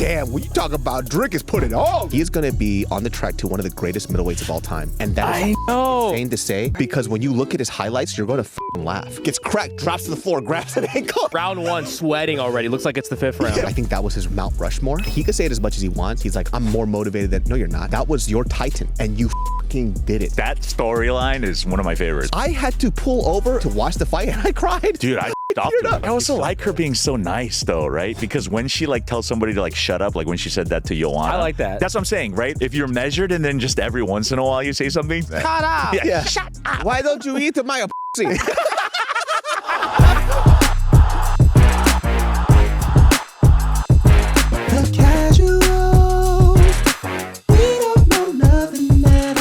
damn, when you talk about Drink is put it on. He is going to be on the track to one of the greatest middleweights of all time. And that is insane to say, because when you look at his highlights, you're going to laugh. Gets cracked, drops to the floor, grabs an ankle. Round 1, sweating already. Looks like it's the 5th round. I think that was his Mount Rushmore. He could say it as much as he wants. He's like, I'm more motivated than, no, you're not. That was your Titan, and you did it. That storyline is one of my favorites. I had to pull over to watch the fight, and I cried. Dude, I also like her being so nice, though, right? Because when she like tells somebody to like shut up, like when she said that to Joanna. I like that. That's what I'm saying, right? If you're measured and then just every once in a while you say something, Shut up. Yeah. Shut up. Why don't you eat my pussy?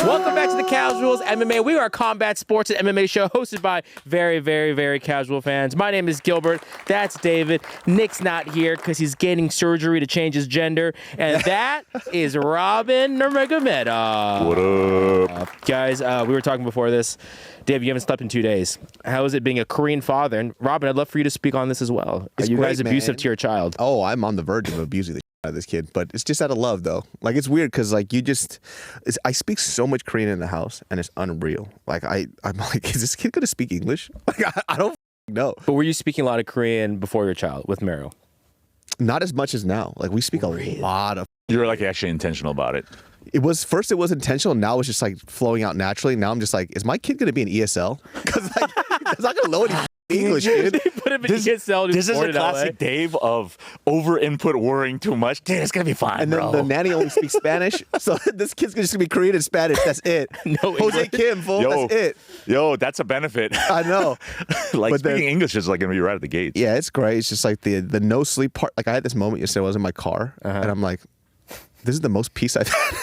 Welcome back to the Casuals MMA. We are a combat sports and MMA show hosted by very, very, very casual fans. My name is Gilbert. That's David. Nick's not here because he's getting surgery to change his gender. And that is Robin Nurmagomedov. What up? Guys, we were talking before this. Dave, you haven't slept in 2 days. How is it being a Korean father? And Robin, I'd love for you to speak on this as well. Are you guys abusive to your child? Oh, I'm on the verge of abusing the out of this kid, but it's just out of love, though. Like, it's weird because, like, I speak so much Korean in the house, and it's unreal. Like, I'm like, is this kid gonna speak English? Like, I don't know. But were you speaking a lot of Korean before your child with Meryl? Not as much as now. Like, we speak a lot of. You're like actually intentional about it. First it was intentional. Now it's just like flowing out naturally. Now I'm just like, is my kid gonna be an ESL? Because like, it's not gonna know any English, dude. They put him in ESL. This is a classic Dave of over input, worrying too much. Dude, it's gonna be fine, and then bro. the nanny only speaks Spanish, so this kid's just gonna be Korean and Spanish. That's it. No Jose Kim, fool. That's it. Yo, that's a benefit. I know. Like, but speaking English is like gonna be right at the gate. Yeah, it's great. It's just like the no sleep part. Like, I had this moment yesterday. I was in my car, and I'm like, this is the most peace I've had.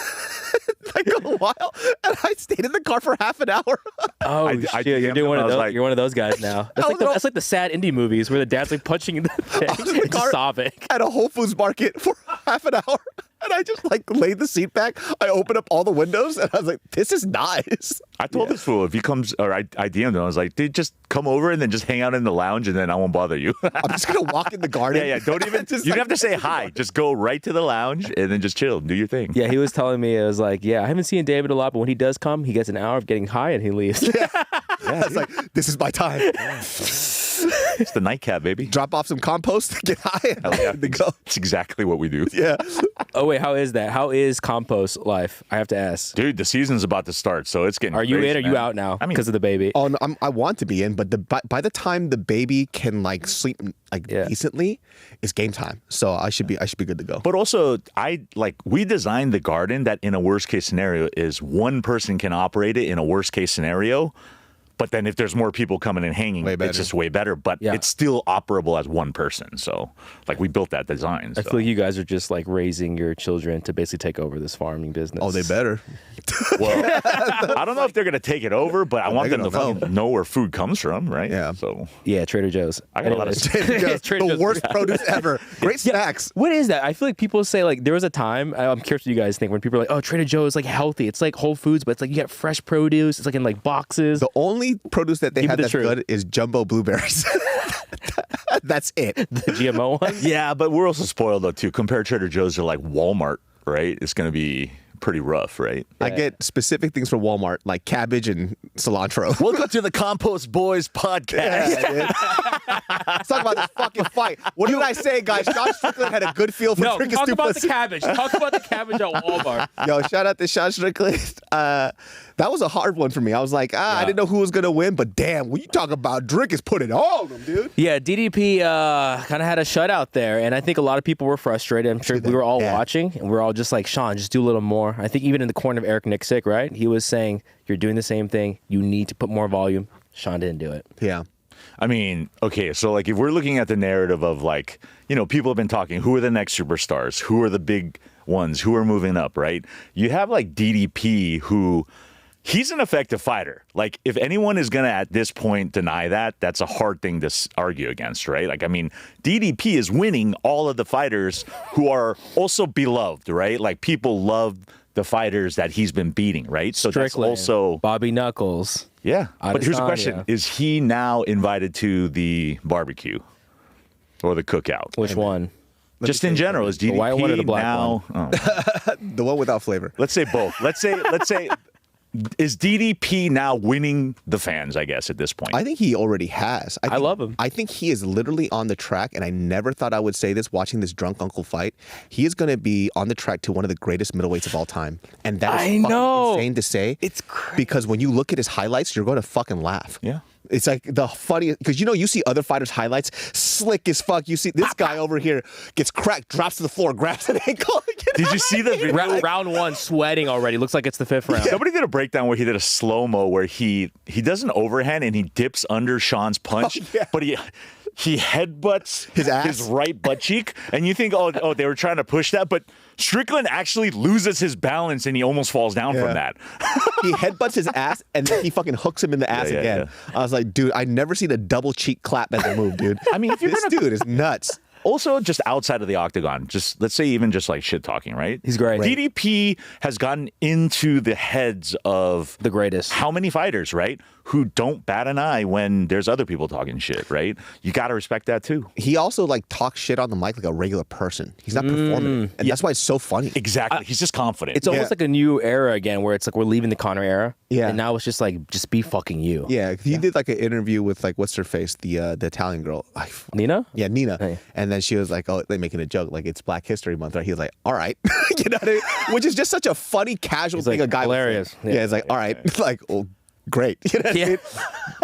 Like a while, and I stayed in the car for half an hour. Oh, shit, you're doing one of those. Like, you're one of those guys now. That's like the sad indie movies where the dad's like punching in the thing and just sobbing. At a Whole Foods market for half an hour, and I just like laid the seat back. I opened up all the windows, and I was like, "This is nice." I told this fool if he comes, or I DM'd him. I was like, "Dude, just come over and then just hang out in the lounge, and then I won't bother you." I'm just gonna walk in the garden. Yeah. Don't even. You don't have to say hi. Just go right to the lounge and then just chill, do your thing. Yeah, he was telling me, it was like, yeah, I haven't seen David a lot, but when he does come, he gets an hour of getting high and he leaves. Yeah, it's like, this is my time. It's the nightcap, baby. Drop off some compost, get high, and I'm ready to go. It's exactly what we do. Yeah. Oh wait, how is that? How is Compost life? I have to ask. Dude, the season's about to start, so it's getting. Are you crazy, in? Or are you out now? Because of the baby. Oh, no, I want to be in, but by the time the baby can like sleep like decently, it's game time. So I should be good to go. But also, we designed the garden that in a worst case scenario is one person can operate it in a worst case scenario. But then if there's more people coming and hanging, it's just way better. But it's still operable as one person. So, like, we built that design. I feel like you guys are just, like, raising your children to basically take over this farming business. Oh, they better. Well, I don't know if they're going to take it over, but I want them to fucking know where food comes from, right? Yeah. So yeah, Trader Joe's. I got a lot of the worst produce ever. Great snacks. What is that? I feel like people say, like, there was a time, I'm curious what you guys think, when people are like, oh, Trader Joe's, like, healthy. It's like Whole Foods, but it's like you get fresh produce. It's like in, like, boxes. The only produce that they have that's good is jumbo blueberries. That's it. The GMO ones? Yeah, but we're also spoiled, though, too. Compare Trader Joe's to, like, Walmart, right? It's going to be pretty rough, right? Yeah. I get specific things from Walmart, like cabbage and cilantro. Welcome to the Compost Boys podcast. Yeah, let's talk about this fucking fight. What did I say, guys? Sean Strickland had a good feel for drinking talk stupid. About the cabbage. Talk about the cabbage at Walmart. Yo, shout out to Sean Strickland. That was a hard one for me. I was like, I didn't know who was going to win, but damn, when you talk about Drink is put it on them, dude. Yeah, DDP kind of had a shutout there, and I think a lot of people were frustrated. I'm sure we were all watching, and we were all just like, Sean, just do a little more. I think even in the corner of Eric Nixick, right? He was saying, you're doing the same thing. You need to put more volume. Sean didn't do it. Yeah. I mean, okay, so like if we're looking at the narrative of like, you know, people have been talking, who are the next superstars? Who are the big ones? Who are moving up, right? You have like DDP who... He's an effective fighter. Like, if anyone is going to, at this point, deny that, that's a hard thing to argue against, right? Like, I mean, DDP is winning all of the fighters who are also beloved, right? Like, people love the fighters that he's been beating, right? So Strickland, that's also... Bobby Knuckles. Yeah. Adesanya. But here's the question. Is he now invited to the barbecue or the cookout? Which one? Just in general, is DDP white one or the black now? one? Oh. The one without flavor. Let's say both. Let's say. Is DDP now winning the fans, I guess, at this point? I think he already has. I love him. I think he is literally on the track, and I never thought I would say this watching this drunk uncle fight. He is going to be on the track to one of the greatest middleweights of all time. And that is fucking insane to say. It's crazy. Because when you look at his highlights, you're going to fucking laugh. Yeah. It's like the funniest, because you see other fighters' highlights, slick as fuck. You see this guy over here gets cracked, drops to the floor, grabs an ankle. Did you see the video? Round one, sweating already. Looks like it's the 5th round. Somebody did a breakdown where he did a slow-mo where he does an overhand and he dips under Sean's punch, but he headbutts his right butt cheek, and you think, oh, they were trying to push that, but Strickland actually loses his balance and he almost falls down from that. He headbutts his ass and then he fucking hooks him in the ass again. Yeah. I was like, dude, I never seen a double cheek clap as a move, dude. I mean, if you're this dude is nuts. Also, just outside of the octagon, just let's say even just like shit talking, right? He's great. DDP has gotten into the heads of the greatest. How many fighters, right? Who don't bat an eye when there's other people talking shit, right? You got to respect that too. He also like talks shit on the mic like a regular person. He's not performing, and that's why it's so funny. Exactly. He's just confident. It's almost like a new era again, where it's like we're leaving the Conor era. Yeah. And now it's just like, just be fucking you. Yeah. He did like an interview with like what's her face, the Italian girl, Nina. Yeah, Nina. Hey. And then she was like, oh, they're making a joke like it's Black History Month, right? He was like, all right, you know what I mean? Which is just such a funny, casual thing. Like, a guy hilarious. Would say. Yeah. It's like, all right, like, oh. Great. You know what I mean?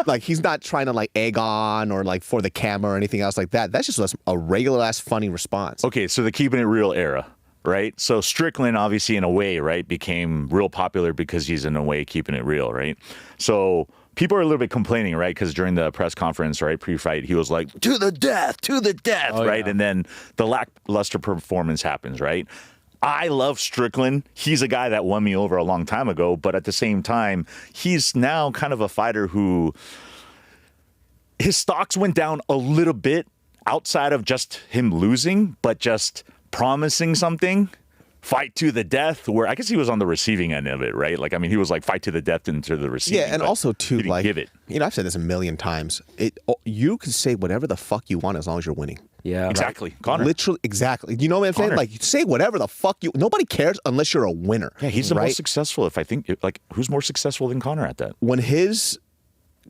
Like, he's not trying to like egg on or like for the camera or anything else like that. That's just a regular ass funny response. Okay, so the keeping it real era, right? So Strickland, obviously, in a way, right, became real popular because he's in a way keeping it real, right? So people are a little bit complaining, right? Because during the press conference, right, pre-fight, he was like, to the death, right? Yeah. And then the lackluster performance happens, right? I love Strickland. He's a guy that won me over a long time ago, but at the same time, he's now kind of a fighter who his stocks went down a little bit outside of just him losing, but just promising something. Fight to the death, where I guess he was on the receiving end of it, right? Like, I mean, he was like fight to the death into the receiving. Yeah, and also too, like, give it. You know, I've said this a million times. You can say whatever the fuck you want as long as you're winning. Yeah, exactly. Right? Conor, literally, exactly. You know what I'm saying? Like, say whatever the fuck you. Nobody cares unless you're a winner. Yeah, he's the most successful. If I think, like, who's more successful than Conor at that? When his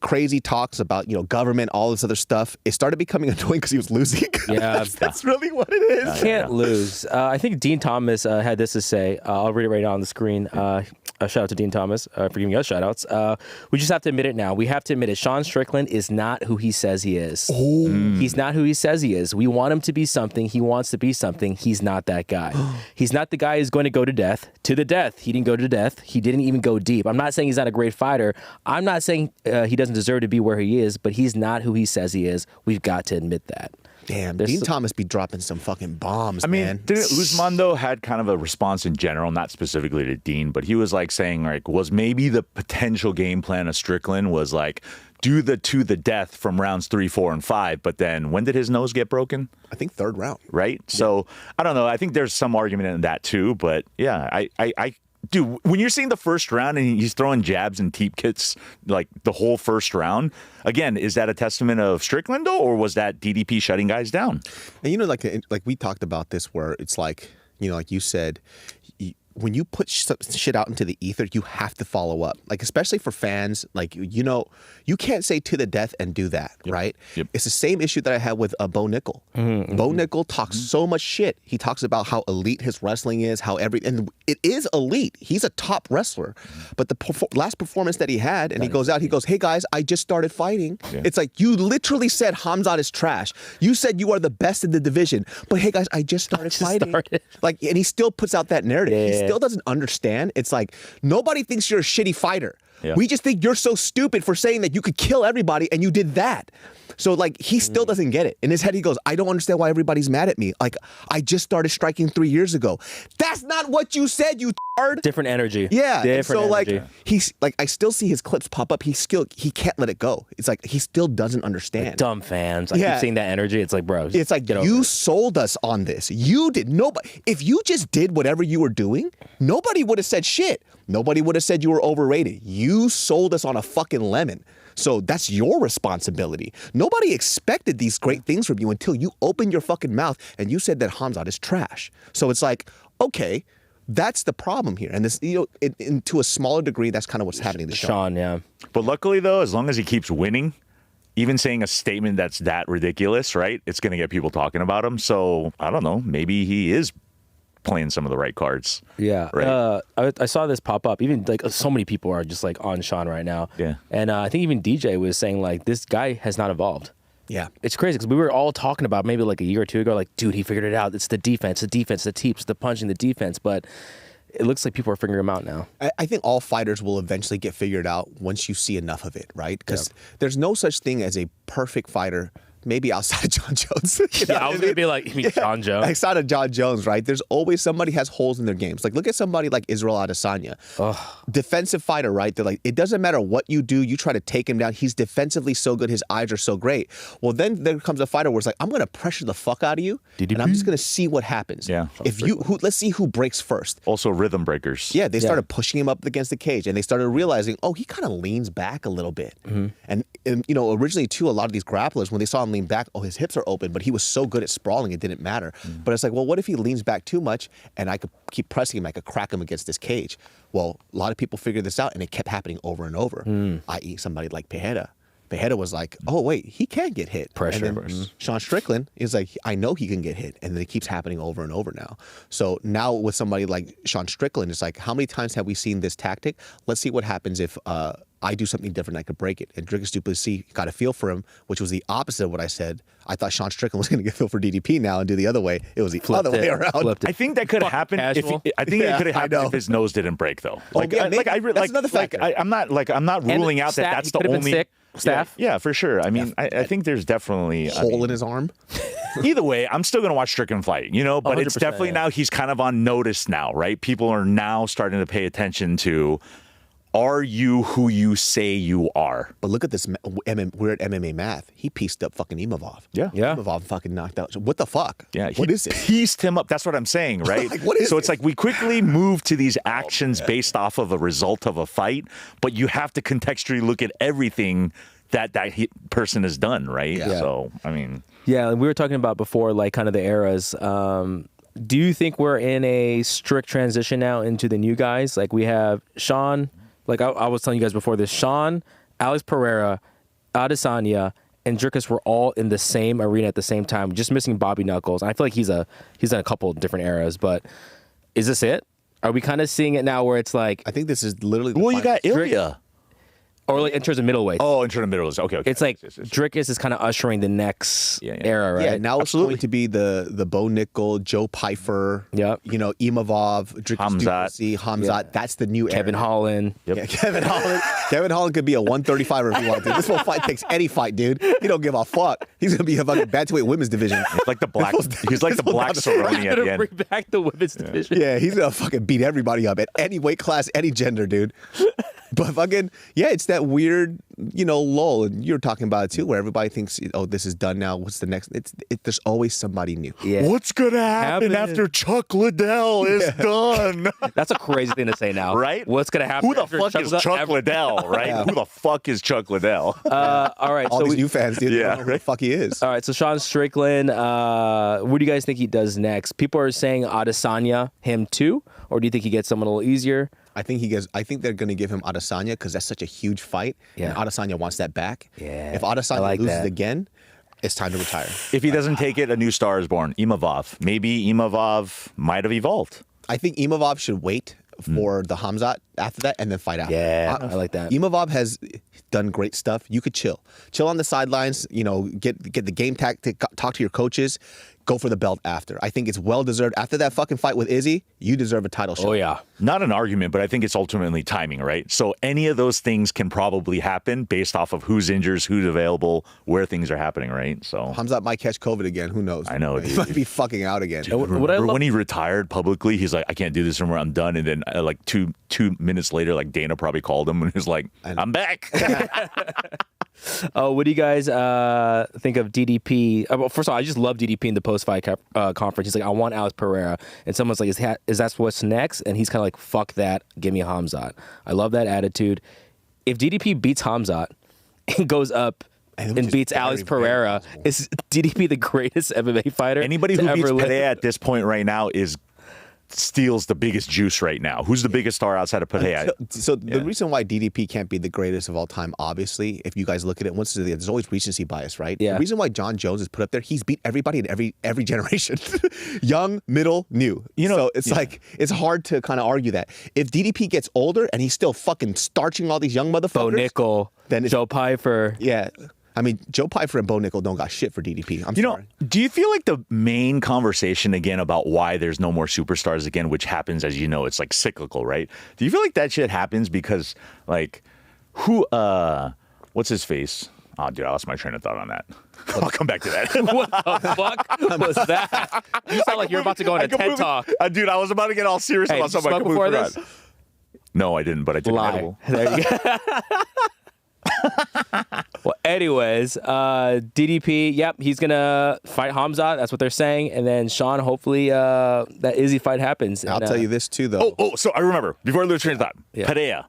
crazy talks about, government, all this other stuff, it started becoming annoying because he was losing. Yeah, that's really what it is. Can't lose. I think Dean Thomas had this to say. I'll read it right now on the screen. A shout out to Dean Thomas for giving us shout outs. We just have to admit it now. We have to admit it. Sean Strickland is not who he says he is. He's not who he says he is. We want him to be something. He wants to be something. He's not that guy. He's not the guy who's going to go to death. To the death. He didn't go to death. He didn't even go deep. I'm not saying he's not a great fighter. I'm not saying he doesn't deserve to be where he is, but he's not who he says he is. We've got to admit that. Damn, Dean Thomas be dropping some fucking bombs, I mean, man. Usman, though, had kind of a response in general, not specifically to Dean, but he was like saying, like, was maybe the potential game plan of Strickland was like, do the to the death from rounds 3, 4, and 5. But then when did his nose get broken? I think 3rd round. Right? Yeah. So I don't know. I think there's some argument in that too. But yeah, I dude, when you're seeing the first round and he's throwing jabs and teep kicks like the whole first round, again, is that a testament of Strickland, though, or was that DDP shutting guys down? And like we talked about this, where it's like, like you said, when you put shit out into the ether, you have to follow up. Like, especially for fans, like, you can't say to the death and do that, right? Yep. It's the same issue that I had with Bo Nickel. Bo Nickel talks so much shit. He talks about how elite his wrestling is, and it is elite. He's a top wrestler. But the last performance that he had, and he goes out, he goes, hey guys, I just started fighting. Yeah. It's like, you literally said Hamzat is trash. You said you are the best in the division. But hey guys, I just started fighting. Like, and he still puts out that narrative. Yeah. Still doesn't understand. It's like, nobody thinks you're a shitty fighter. Yeah. We just think you're so stupid for saying that you could kill everybody and you did that. So like, he still doesn't get it. In his head, he goes, I don't understand why everybody's mad at me. Like, I just started striking 3 years ago. That's not what you said, you tard. Different energy. Yeah. Different so energy. Like, he's like, I still see his clips pop up. He can't let it go. It's like, he still doesn't understand. Like dumb fans. I keep seeing that energy. It's like, bro. It's like, you sold us on this. You did. Nobody. If you just did whatever you were doing, nobody would have said shit. Nobody would have said you were overrated. You sold us on a fucking lemon. So that's your responsibility. Nobody expected these great things from you until you opened your fucking mouth and you said that Khamzat is trash. So it's like, okay, that's the problem here. And this, to a smaller degree, that's kind of what's happening to Sean. Yeah. But luckily, though, as long as he keeps winning, even saying a statement that's that ridiculous, right, it's going to get people talking about him. So, I don't know, maybe he is playing some of the right cards. Yeah. Right. I saw this pop up. Even like so many people are just like on Sean right now. Yeah. And I think even DJ was saying like this guy has not evolved. Yeah. It's crazy because we were all talking about maybe like a year or two ago, like, dude, he figured it out. It's the defense, the teeps, the punching, the defense. But it looks like people are figuring him out now. I think all fighters will eventually get figured out once you see enough of it, right? Because there's no such thing as a perfect fighter, maybe outside of John Jones. I was going to be like, you mean John Jones? Outside of John Jones, right? There's always somebody has holes in their games. Like, look at somebody like Israel Adesanya. Defensive fighter, right? They're like, it doesn't matter what you do, you try to take him down. He's defensively so good, his eyes are so great. Well, then there comes a fighter where it's like, I'm going to pressure the fuck out of you, DDP? and I'm just going to see what happens. Yeah. Let's see who breaks first. Also, rhythm breakers. Yeah, they started pushing him up against the cage, and they started realizing, oh, he kind of leans back a little bit. And originally too, a lot of these grapplers, when they saw him lean back, oh, his hips are open, but he was so good at sprawling, it didn't matter. But it's like, well, what if he leans back too much, and I could keep pressing him, I could crack him against this cage? Well, a lot of people figured this out, and it kept happening over and over, i.e. somebody like Pereira. Pereira was like, oh, wait, he can get hit. Pressure. And then Sean Strickland is like, I know he can get hit. And then it keeps happening over and over now. So now with somebody like Sean Strickland, it's like, how many times have we seen this tactic? Let's see what happens if I do something different, I could break it. And Dricus du Plessis got a feel for him, which was the opposite of what I said. I thought Sean Strickland was going to get a feel for DDP now and do the other way. It was the other way around. I think that could have happened. I think it could have happened if his nose didn't break, though. That's another factor. I'm not ruling out that that's the only staff. Yeah, for sure. I mean, I think there's definitely hole in his arm. Either way, I'm still going to watch Strickland fight, but it's definitely now he's kind of on notice now, right? People are now starting to pay attention to, are you who you say you are? But look at this weird MMA math. He pieced up fucking Imavov. Yeah. Imavov fucking knocked out. What the fuck? Yeah. What is it? Pieced him up. That's what I'm saying, right? Like, what is so it's like we quickly move to these actions based off of a result of a fight, but you have to contextually look at everything that person has done, right? Yeah. So, I mean. Yeah, we were talking about before, like kind of the eras. Do you think we're in a strict transition now into the new guys? Like we have Sean, like I was telling you guys before this, Sean, Alex Pereira, Adesanya, and Dricus were all in the same arena at the same time, just missing Bobby Knuckles. And I feel like he's in a couple of different eras, but is this it? Are we kind of seeing it now where it's like... I think this is literally... Well, you got Ilya. Or like in terms of middleweight. Oh, in terms of middleweight. Okay. It's like Dricus is kind of ushering the next era, right? Yeah, now it's going to be the Bo Nickel, Joe Pfeiffer, Imavov, Dricus, Khamzat. Yeah. That's the new Kevin era. Holland. Yep. Yeah, Kevin Holland. Kevin Holland could be a 135er if he wanted to. This whole fight takes any fight, dude. He don't give a fuck. He's gonna be a fucking bantamweight women's division. Like the black. He's like the black Cerrone at the end. Bring back the women's division. Yeah, he's gonna fucking beat everybody up at any weight class, any gender, dude. But fucking, yeah, it's that weird, lull. And you're talking about it too, where everybody thinks, oh, this is done now. What's the next? There's always somebody new. Yeah. What's going to happen after Chuck Liddell is done? That's a crazy thing to say now. Right? What's going to happen Who the after fuck is Chuck Liddell, right? Yeah. Who the fuck is Chuck Liddell? All right. All these new fans, dude, Yeah, don't know who the fuck he is. All right, so Sean Strickland, what do you guys think he does next? People are saying Adesanya, him too, or do you think he gets someone a little easier? I think they're going to give him Adesanya because that's such a huge fight. Yeah. And Adesanya wants that back. Yeah, If Adesanya like loses that. again, it's time to retire. If he doesn't take it, a new star is born. Imavov. Maybe Imavov might have evolved. I think Imavov should wait for the Khamzat after that and then fight after. Yeah, I like that. Imavov has done great stuff. You could chill on the sidelines, get the game tactic, talk to your coaches, go for the belt after. I think it's well deserved. After that fucking fight with Izzy, you deserve a title shot. Oh, yeah. Not an argument, but I think it's ultimately timing, right? So any of those things can probably happen based off of who's injured, who's available, where things are happening, right? So Khamzat might catch COVID again. Who knows? I know, He dude. might be fucking out again. Remember when he retired publicly, he's like, I can't do this anymore, I'm done. And then like two minutes later, like Dana probably called him and was like, I'm back. What do you guys think of DDP? Well, first of all, I just love DDP in the post-fight conference. He's like, I want Alex Pereira. And someone's like, is that what's next? And he's kind of like, fuck that, give me Khamzat. I love that attitude. If DDP beats Khamzat, and goes up and beats Alex Pereira, is DDP the greatest MMA fighter? Anybody who beats Pereira at this point right now steals the biggest juice right now. Who's the biggest star outside of Pereira? So the reason why DDP can't be the greatest of all time, obviously, if you guys look at it, there's always recency bias, right? Yeah. The reason why John Jones is put up there, he's beat everybody in every generation, young, middle, new. So it's like it's hard to kind of argue that if DDP gets older and he's still fucking starching all these young motherfuckers, Bo Nickel, then Joe Pyfer, I mean, Joe Pyfer and Bo Nickel don't got shit for DDP. I'm sorry. Do you feel like the main conversation again about why there's no more superstars again, which happens, as you know, it's like cyclical, right? Do you feel like that shit happens because, like, what's his face? Oh, dude, I lost my train of thought on that. I'll come back to that. What the fuck was that? You sound like you're about to go on a TED Talk. Dude, I was about to get all serious about something. I completely forgot. This? No, I didn't, but I took an edible. There you go. Well, anyways, DDP, he's gonna fight Hamzat. That's what they're saying, and then Sean, hopefully, that Izzy fight happens. I'll tell you this too, though. So I remember before I lose train of thought. Pereira.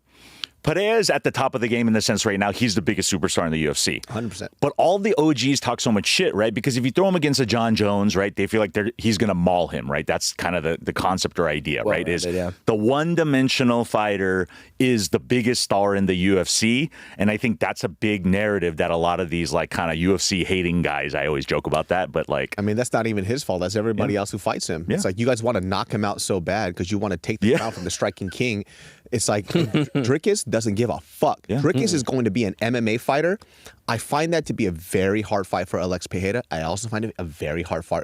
Pereira is at the top of the game in the sense right now he's the biggest superstar in the UFC. 100%. But all the OGs talk so much shit, right? Because if you throw him against a John Jones, right, they feel like he's going to maul him, right? That's kind of the concept or idea, right? The one-dimensional fighter is the biggest star in the UFC, and I think that's a big narrative that a lot of these like kind of UFC-hating guys, I always joke about that, but like... I mean, that's not even his fault. That's everybody else who fights him. It's like you guys want to knock him out so bad because you want to take the crown from the striking king. It's like Drickis doesn't give a fuck. Drickis is going to be an MMA fighter. I find that to be a very hard fight for Alex Pereira. I also find it a very hard fight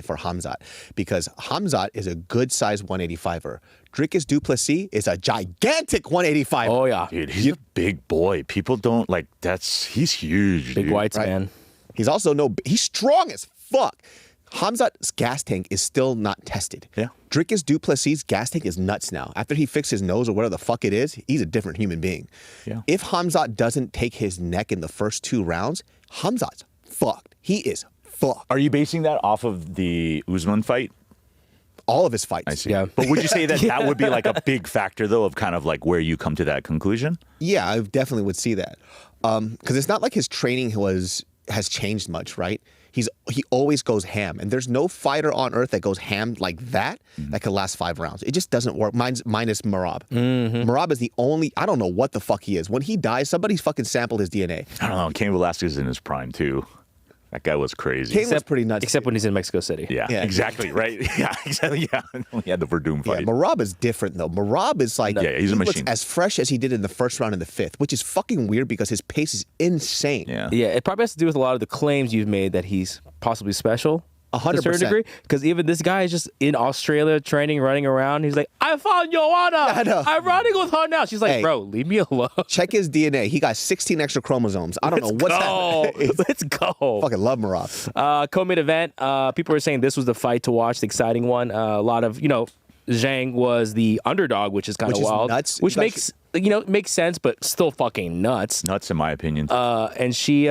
for Hamzat because Hamzat is a good-sized 185er. Drickis Duplessis is a gigantic 185er. Oh, yeah. Dude, he's a big boy. People don't, like, he's huge, Big whites, man. He's also he's strong as fuck. Hamzat's gas tank is still not tested. Drickis Duplessis' gas tank is nuts now. After he fixed his nose or whatever the fuck it is, he's a different human being. If Hamzat doesn't take his neck in the first 2 rounds, Hamzat's fucked. He is fucked. Are you basing that off of the Usman fight? All of his fights. I see. But would you say that that would be like a big factor, though, of kind of like where you come to that conclusion? Yeah, I definitely would see that. Because it's not like his training has changed much, right? He always goes ham, and there's no fighter on earth that goes ham like that that could last 5 rounds. It just doesn't work. Minus Merab. Merab is the only. I don't know what the fuck he is. When he dies, somebody's fucking sampled his DNA. I don't know. Cain Velasquez is in his prime too. That guy was crazy. Cain was pretty nuts. Except when he's in Mexico City. Yeah, exactly. Right. Yeah, exactly. Yeah, he had the Verdum fight. Yeah, Merab is different though. Merab is like he's a machine. Looks as fresh as he did in the first round and the 5th, which is fucking weird because his pace is insane. Yeah, it probably has to do with a lot of the claims you've made that he's possibly special. 100%. To a certain degree, because even this guy is just in Australia training, running around. He's like, I found Joanna. I'm running with her now. She's like, bro, leave me alone. Check his DNA. He got 16 extra chromosomes. I don't know what's happening. Let's go. Fucking love Merab. Co-main event. People were saying this was the fight to watch, the exciting one. A lot of, Zhang was the underdog, which is kind of wild. Nuts. Which makes sense, but still fucking nuts. Nuts, in my opinion. And she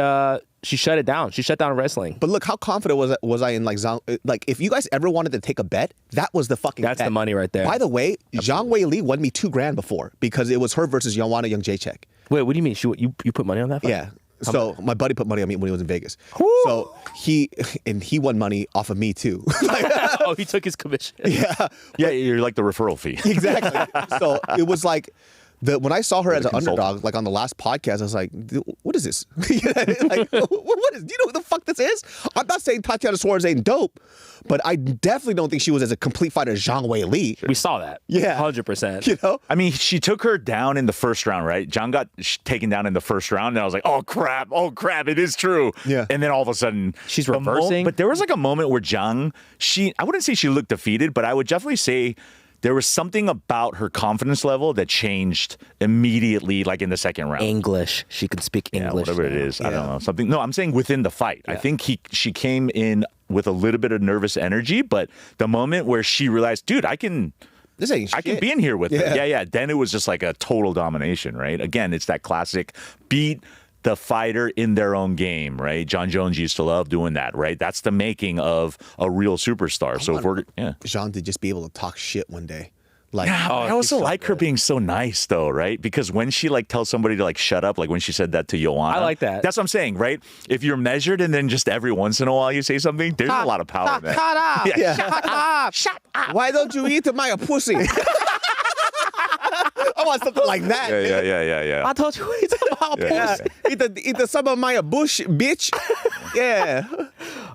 shut it down. She shut down wrestling. But look, how confident was I in like Zhang? Like, if you guys ever wanted to take a bet, that was the fucking That's bet. the money right there. By the way, Zhang Weili won me $2,000 before because it was her versus Joanna Jędrzejczyk. Wait, what do you mean? You put money on that fight? Yeah. So my buddy put money on me when he was in Vegas. Woo! So he won money off of me too. Oh, he took his commission. Yeah. You're like the referral fee. Exactly. So it was like when I saw her as an underdog, like on the last podcast, I was like, what is this? Like, what is? Do you know what the fuck this is? I'm not saying Tatiana Suarez ain't dope, but I definitely don't think she was as a complete fighter as Zhang Weili. We saw that. Yeah. 100%. You know? I mean, she took her down in the first round, right? Zhang got taken down in the first round, and I was like, oh crap, it is true. Yeah. And then all of a sudden, she's reversing. But there was like a moment where Zhang, I wouldn't say she looked defeated, but I would definitely say there was something about her confidence level that changed immediately, like in the second round. English. She could speak English. Whatever it is. I don't know. Something. No, I'm saying within the fight. I think she came in with a little bit of nervous energy, but the moment where she realized, dude, I can be in here with it. Yeah. Then it was just like a total domination, right? Again, it's that classic beat the fighter in their own game, right? John Jones used to love doing that, right? That's the making of a real superstar. So if we're Zhang to just be able to talk shit one day. Like, I also like her being so nice, though, right? Because when she like tells somebody to like shut up, like when she said that to Joanna, I like that. That's what I'm saying, right? If you're measured and then just every once in a while you say something, there's a lot of power in that. Shut up! Yeah. Shut up! Shut up! why don't you eat my pussy? I want something like that. Yeah. I told you it's about Yeah. Eat the some of my bush, bitch. Yeah.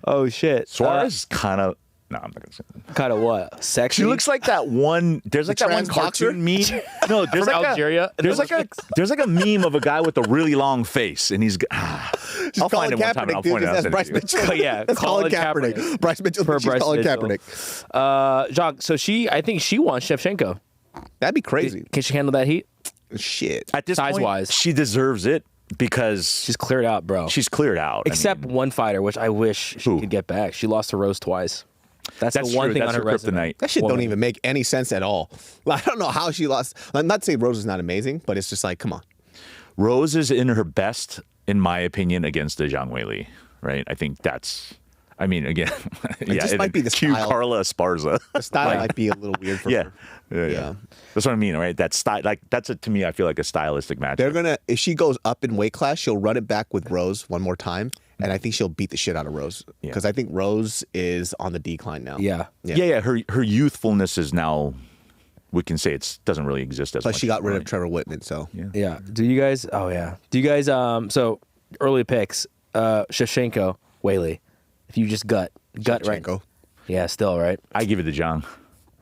Oh shit! Suarez is kind of. No, I'm not gonna say that. Kind of what? Sexy. She looks like that one. There's like that one trans boxer? cartoon meme. No, there's From like Algeria? There's like a meme of a guy with a really long face, and he's. I'll find it one time and I'll point it out. That's to Bryce you. Mitchell. Yeah, That's Colin Kaepernick. Kaepernick. Bryce Mitchell. For She's Bryce Colin Mitchell. Kaepernick. Jacques, so I think she wants Shevchenko. That'd be crazy. Can she handle that heat? Shit. At this point, Size-wise. she deserves it because She's cleared out, bro. she's cleared out. I Except mean, one fighter, which I wish she Who? could get back. She lost to Rose twice. That's the that's one true. thing That's on her her resume. kryptonite. That shit Woman. don't even make any sense at all. Like, I don't know how she lost. I'm not saying Rose is not amazing, but it's just like, come on. Rose is in her best, in my opinion, against the Zhang Weili. Right? I think that's. I mean, again, yeah, just might be the cue style. Carla Esparza. The style might be a little weird for Yeah. her. Yeah. That's what I mean, right? That style, like that's to me, I feel like a stylistic match. They're gonna, if she goes up in weight class, she'll run it back with Rose one more time, and I think she'll beat the shit out of Rose because I think Rose is on the decline now. Yeah. Yeah. Her youthfulness is now. We can say it doesn't really exist as Plus, much. she got rid of right? Trevor Whitman, so Yeah. Do you guys? Oh yeah. Do you guys? So early picks. Shevchenko, Weili. If you just gut right. Shevchenko. Yeah. Still right. I give it to Zhang.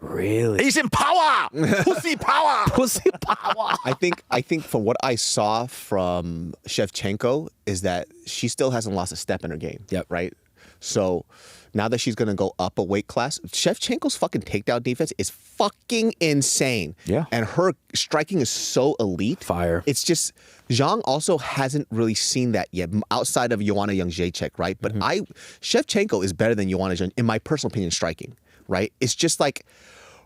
Really? He's in power. Pussy power. Pussy power. I think from what I saw from Shevchenko is that she still hasn't lost a step in her game. Yep. Right. So now that she's gonna go up a weight class, Shevchenko's fucking takedown defense is fucking insane. Yeah. And her striking is so elite. Fire. It's just Zhang also hasn't really seen that yet outside of Joanna Jędrzejczyk, right? But Shevchenko is better than Joanna Jędrzejczyk, in my personal opinion, striking, right? It's just like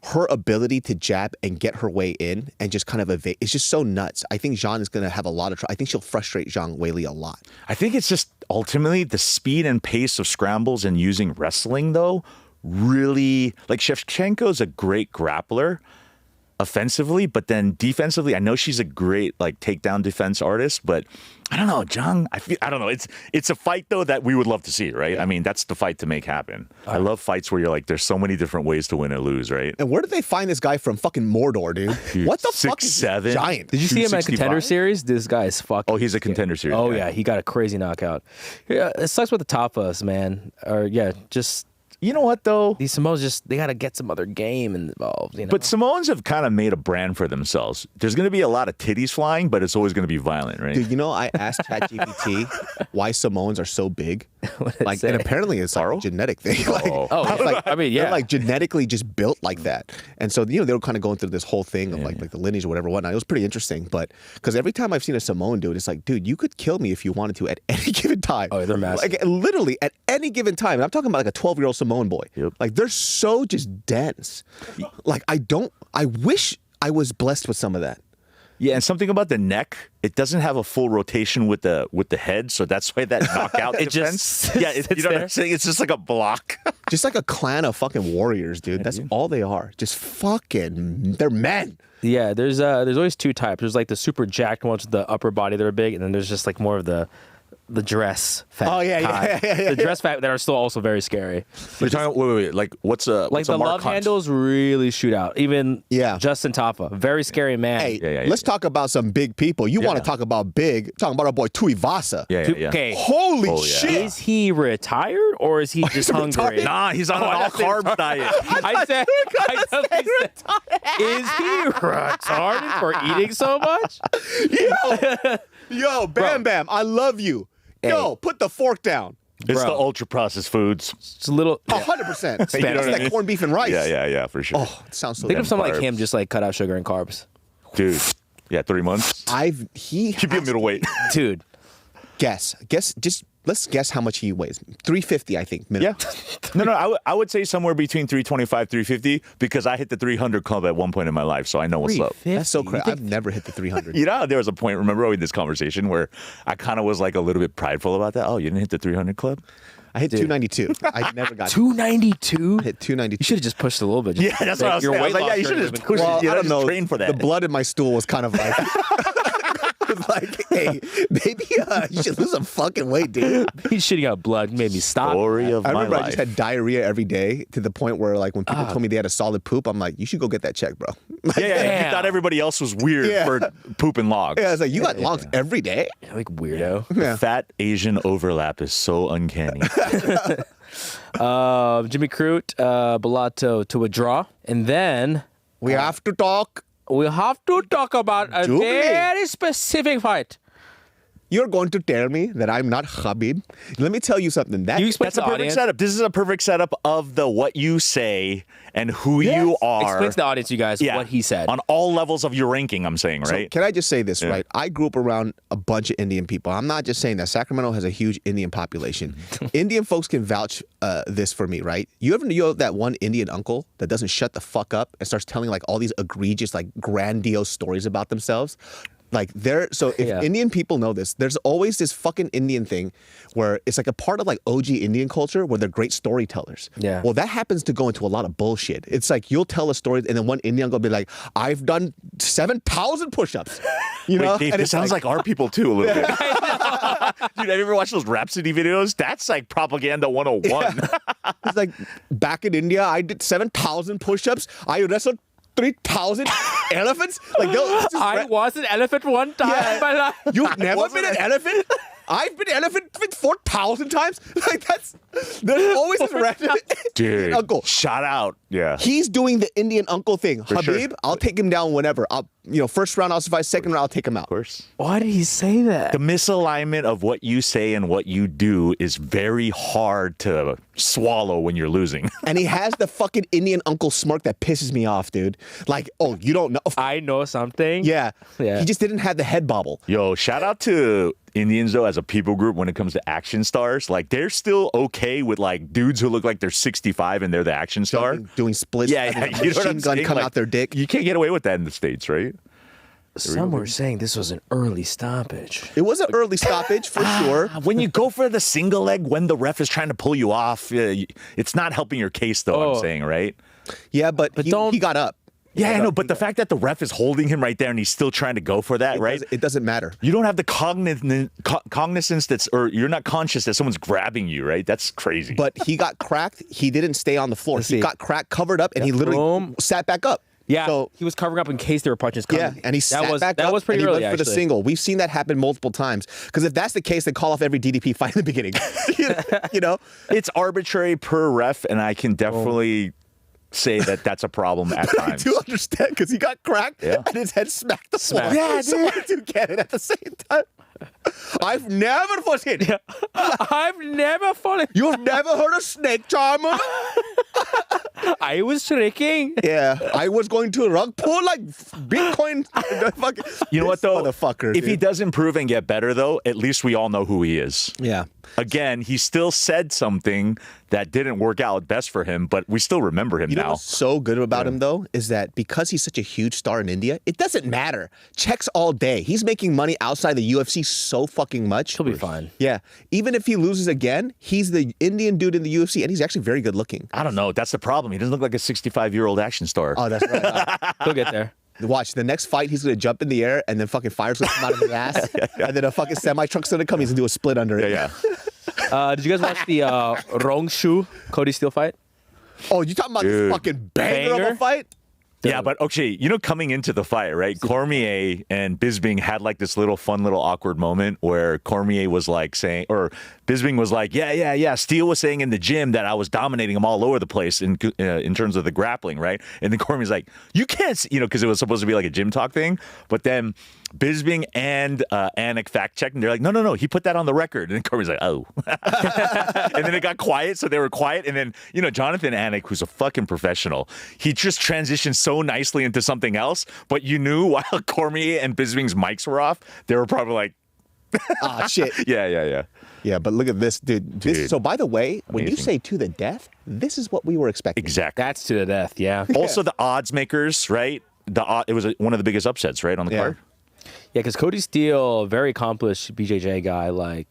her ability to jab and get her way in and just kind of evade. It's just so nuts. I think Zhang is going to have a lot of trouble. I think she'll frustrate Zhang Weili a lot. I think it's just ultimately the speed and pace of scrambles and using wrestling, though, really like Shevchenko's a great grappler offensively, but then defensively, I know she's a great like takedown defense artist, but I don't know, Zhang. I don't know. It's a fight though that we would love to see, right? I mean, that's the fight to make happen. I love fights where you're like, there's so many different ways to win or lose, right? And where did they find this guy from fucking Mordor, dude? What the fuck is this 6'7"? giant? Did you see him at 265? Contender Series? This guy is fucking. Oh, he's a Contender Series Oh guy. yeah, he got a crazy knockout. Yeah, it sucks with the top of us, man. Or yeah, just You know what though? these Samoans they gotta get some other game involved. You know? But Samoans have kind of made a brand for themselves. There's going to be a lot of titties flying, but it's always going to be violent, right? Dude, you know, I asked ChatGPT why Samoans are so big. Like, say? and apparently it's like a genetic thing. Like, Oh. Oh, I was like, I mean, yeah. they're like genetically just built like that. And so, you know, they were kind of going through this whole thing of like the lineage or whatever, whatnot. It was pretty interesting. But because every time I've seen a Samoan do it, it's like, dude, you could kill me if you wanted to at any given time. Oh, they're massive. Like, literally at any given time. And I'm talking about like a 12-year-old Samoan boy. Yep. Like, they're so just dense. Like, I wish I was blessed with some of that. Yeah, and something about the neck, it doesn't have a full rotation with the head, so that's why that knockout It defense. just Yeah, sits you know what there. I'm saying? It's just like a block. Just like a clan of fucking warriors, dude. That's all they are. Just fucking, they're men. Yeah, there's always two types. There's like the super jacked ones with the upper body that are big, and then there's just like more of the dress fat. Oh, yeah, type. yeah. The dress fat that are still also very scary. You're talking, wait, like what's a Like what's the a Mark love Hunt? handles really shoot out. Even Yeah. Justin Taffa, very scary man. Hey, Yeah. let's talk about some big people. You want to talk about big? Talking about our boy Tuivasa. Yeah. Okay, Holy Oh, yeah. shit! is he retired or is he just hungry? retired? Nah, he's on Oh, an I all thought carbs diet. I said, is he retarded for eating so much? Yo, Bam Bam, I love you. Yo, put the fork down. It's Bro. the ultra processed foods. It's a little. 100%. It's You know what I like mean? corned beef and rice. Yeah, for sure. Oh, it sounds so Think good. of someone like carbs. him just like cut out sugar and carbs. Dude. Yeah, 3 months. He He'd be a has- middleweight. Dude, Guess. Just let's guess how much he weighs. 350, I think. Yeah. Minimum. No, I would say somewhere between 325, 350 because I hit the 300 club at one point in my life, so I know what's up. That's so 350? crazy. I've never hit the 300. You know, there was a point, remember in this conversation where I kind of was like a little bit prideful about that. Oh, you didn't hit the 300 club? I hit 292. I never got 292. hit 292. You should have just pushed a little bit. Yeah, that's what I was saying. I was like, yeah, you should have just pushed it. You I don't know. Train for that. The blood in my stool was kind of like, was like, hey, maybe you should lose some fucking weight, dude. He's shitting out blood. Made me stop. Story of I my remember life. I just had diarrhea every day to the point where, like, when people told me they had a solid poop, I'm like, you should go get that checked, bro. Like, Yeah, you Damn. thought everybody else was weird for pooping logs. I was like, you got logs every day? Like weirdo. Yeah. Fat Asian overlap is so uncanny. Jimmy Crute, Bellato to a draw, and then We have to talk. we have to talk about a Jimmy. very specific fight. You're going to tell me that I'm not Khabib? Let me tell you something. That You explain That's to a the perfect audience. setup. This is a perfect setup of the what you say and who you are. Explain to the audience, you guys, what he said. On all levels of your ranking, I'm saying, right? Can I just say this, right? I grew up around a bunch of Indian people. I'm not just saying that. Sacramento has a huge Indian population. Indian folks can vouch this for me, right? You ever know that one Indian uncle that doesn't shut the fuck up and starts telling like all these egregious, like grandiose stories about themselves? Like if Indian people know this, there's always this fucking Indian thing where it's like a part of like OG Indian culture where they're great storytellers. Yeah. Well, that happens to go into a lot of bullshit. It's like you'll tell a story and then one Indian will be like, I've done 7,000 push-ups. You know? Wait, Dave, And this it's sounds like our people too a little bit. Dude, have you ever watched those Rhapsody videos? That's like propaganda 101. It's like back in India, I did 7,000 push-ups. I wrestled 3,000 elephants. Like I was an elephant one time in my life. You've never been an elephant? I've been elephant 4,000 times. Like there's always this random Dude, Indian uncle. shout out. Yeah. He's doing the Indian uncle thing. Habib, sure. I'll take him down whenever. First round I'll survive. Second round I'll take him out. Of course. Why did he say that? The misalignment of what you say and what you do is very hard to swallow when you're losing. And he has the fucking Indian uncle smirk that pisses me off, dude. Like, oh, you don't know? I know something. Yeah. Yeah. He just didn't have the head bobble. Yo, shout out to Indians though as a people group when it comes to action stars. Like they're still okay with like dudes who look like they're 65 and they're the action star. Doing splits. Yeah, having a you know what machine I'm gun saying? come Like, out their dick. You can't get away with that in the States, right? Some were saying this was an early stoppage. It was an early stoppage for sure. When you go for the single leg when the ref is trying to pull you off, it's not helping your case though, I'm saying, right? Yeah, but he got up. Yeah, I know, but the fact that the ref is holding him right there and he's still trying to go for that, right? It doesn't matter. You don't have the cognizance or you're not conscious that someone's grabbing you, right? That's crazy. But he got cracked. He didn't stay on the floor. Let's He see. got cracked, covered up, and he literally Boom. sat back up. Yeah, So, he was covering up in case there were punches coming. yeah, and he sat back that up. was pretty and he early, went for the actually. single. We've seen that happen multiple times. Because if that's the case, then call off every DDP fight in the beginning. You know? it's arbitrary per ref, and I can definitely say that that's a problem at I times. do understand because he got cracked Yeah. and his head smacked the floor. Smacked. Yeah, So I do get it at the same time. I've never fought hit. I've never fallen. You've never heard of snake charmer? I was tricking. Yeah, I was going to a rug pull like Bitcoin. Fucking, You know what, though? Motherfucker. If he does improve and get better, though, at least we all know who he is. Yeah. Again, he still said something that didn't work out best for him, but we still remember him You know now. what's so good about him, though, is that because he's such a huge star in India, it doesn't matter. Checks all day. He's making money outside the UFC so fucking much. He'll be fine. Yeah. Even if he loses again, he's the Indian dude in the UFC, and he's actually very good looking. I don't know. That's the problem. He doesn't look like a 65-year-old action star. Oh, that's right. He'll get there. Watch, the next fight, he's going to jump in the air, and then fucking fire's going to come out of his ass, and then a fucking semi-truck's going to come. He's going to do a split under it. yeah. Did you guys watch the Rongshu Cody Steele fight? Oh, you talking about Dude. this fucking banger of Banger? a fight? Yeah, but okay, coming into the fight, right? Cormier and Bisping had like this fun little awkward moment where Cormier was like saying, or Bisping was like, yeah. Steele was saying in the gym that I was dominating him all over the place in terms of the grappling, right? And then Cormier's like, you can't, because it was supposed to be like a gym talk thing, but then Bisping and Anik fact checked, and they're like, no, he put that on the record. And then Cormier's like, oh. And then it got quiet, so they were quiet. And then, Jonathan Anik, who's a fucking professional, he just transitioned so nicely into something else, but you knew while Cormier and Bisping's mics were off, they were probably like, Ah, shit. yeah. Yeah, but look at this, dude. So, by the way, when you Amazing. say to the death, this is what we were expecting. Exactly. That's to the death, yeah. Also, the odds makers, right? It was one of the biggest upsets, right, on the card. Yeah, because Cody Steele, very accomplished BJJ guy, like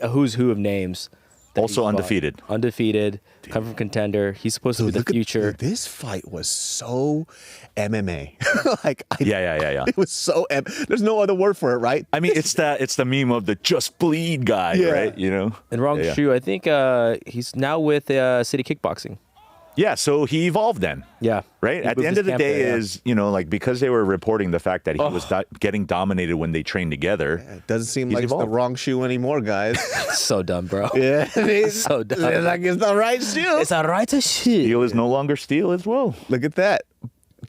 who's who of names. Also fought. undefeated. Undefeated. Come from contender. He's supposed to be the future. This fight was so MMA. Yeah. It was so there's no other word for it, right? I mean, it's the meme of the just bleed guy, Yeah. right? You know. And Wrong Yeah. Shoe, I think he's now with City Kickboxing. Yeah, so he evolved then. Yeah. Right? He At the moved end his of the camp day there, yeah. is, like, because they were reporting the fact that he was getting dominated when they trained together. It doesn't seem He's like it's evolved. the wrong shoe anymore, guys. So dumb, bro. Yeah, it's So dumb. It's like it's the right shoe. It's a right to shit. Steel is no longer steel as well. Look at that.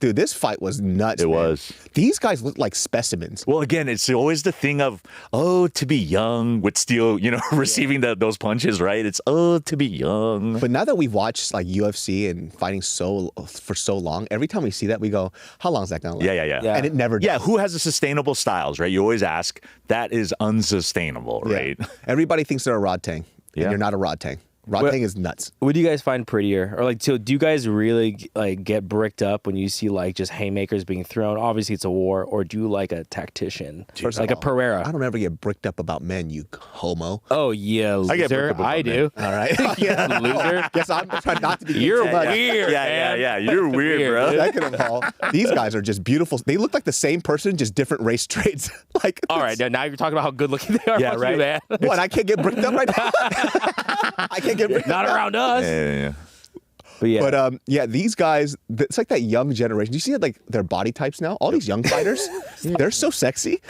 Dude, this fight was nuts. It man. was. These guys look like specimens. Well, again, it's always the thing of, to be young with Steel, receiving those punches, right? It's, to be young. But now that we've watched like UFC and fighting for so long, every time we see that, we go, how long is that going to last? Yeah. And it never does. Yeah, who has the sustainable styles, right? You always ask, that is unsustainable, Yeah. right? Everybody thinks they're a Rod Tang. And Yeah. you're not a Rod Tang. Rod Tang is nuts. What do you guys find prettier? Or like, so do you guys really like get bricked up when you see like just haymakers being thrown? Obviously, it's a war. Or do you like a tactician, First like of a all, Pereira? I don't ever get bricked up about men, you homo. Oh yeah, loser. I get bricked up about I do. All right. Loser. Guess I'm trying not to be. You're but weird. man. Yeah. You're weird, bro. Second of all, these guys are just beautiful. They look like the same person, just different race traits. Like, All right, now you're talking about how good looking they are. Yeah, Fuck right. You, man. what? I can't get bricked up right now. I can't get bricked Not up. around us. Yeah. But yeah. But these guys, it's like that young generation. Do you see like their body types now? All these young fighters, they're so sexy.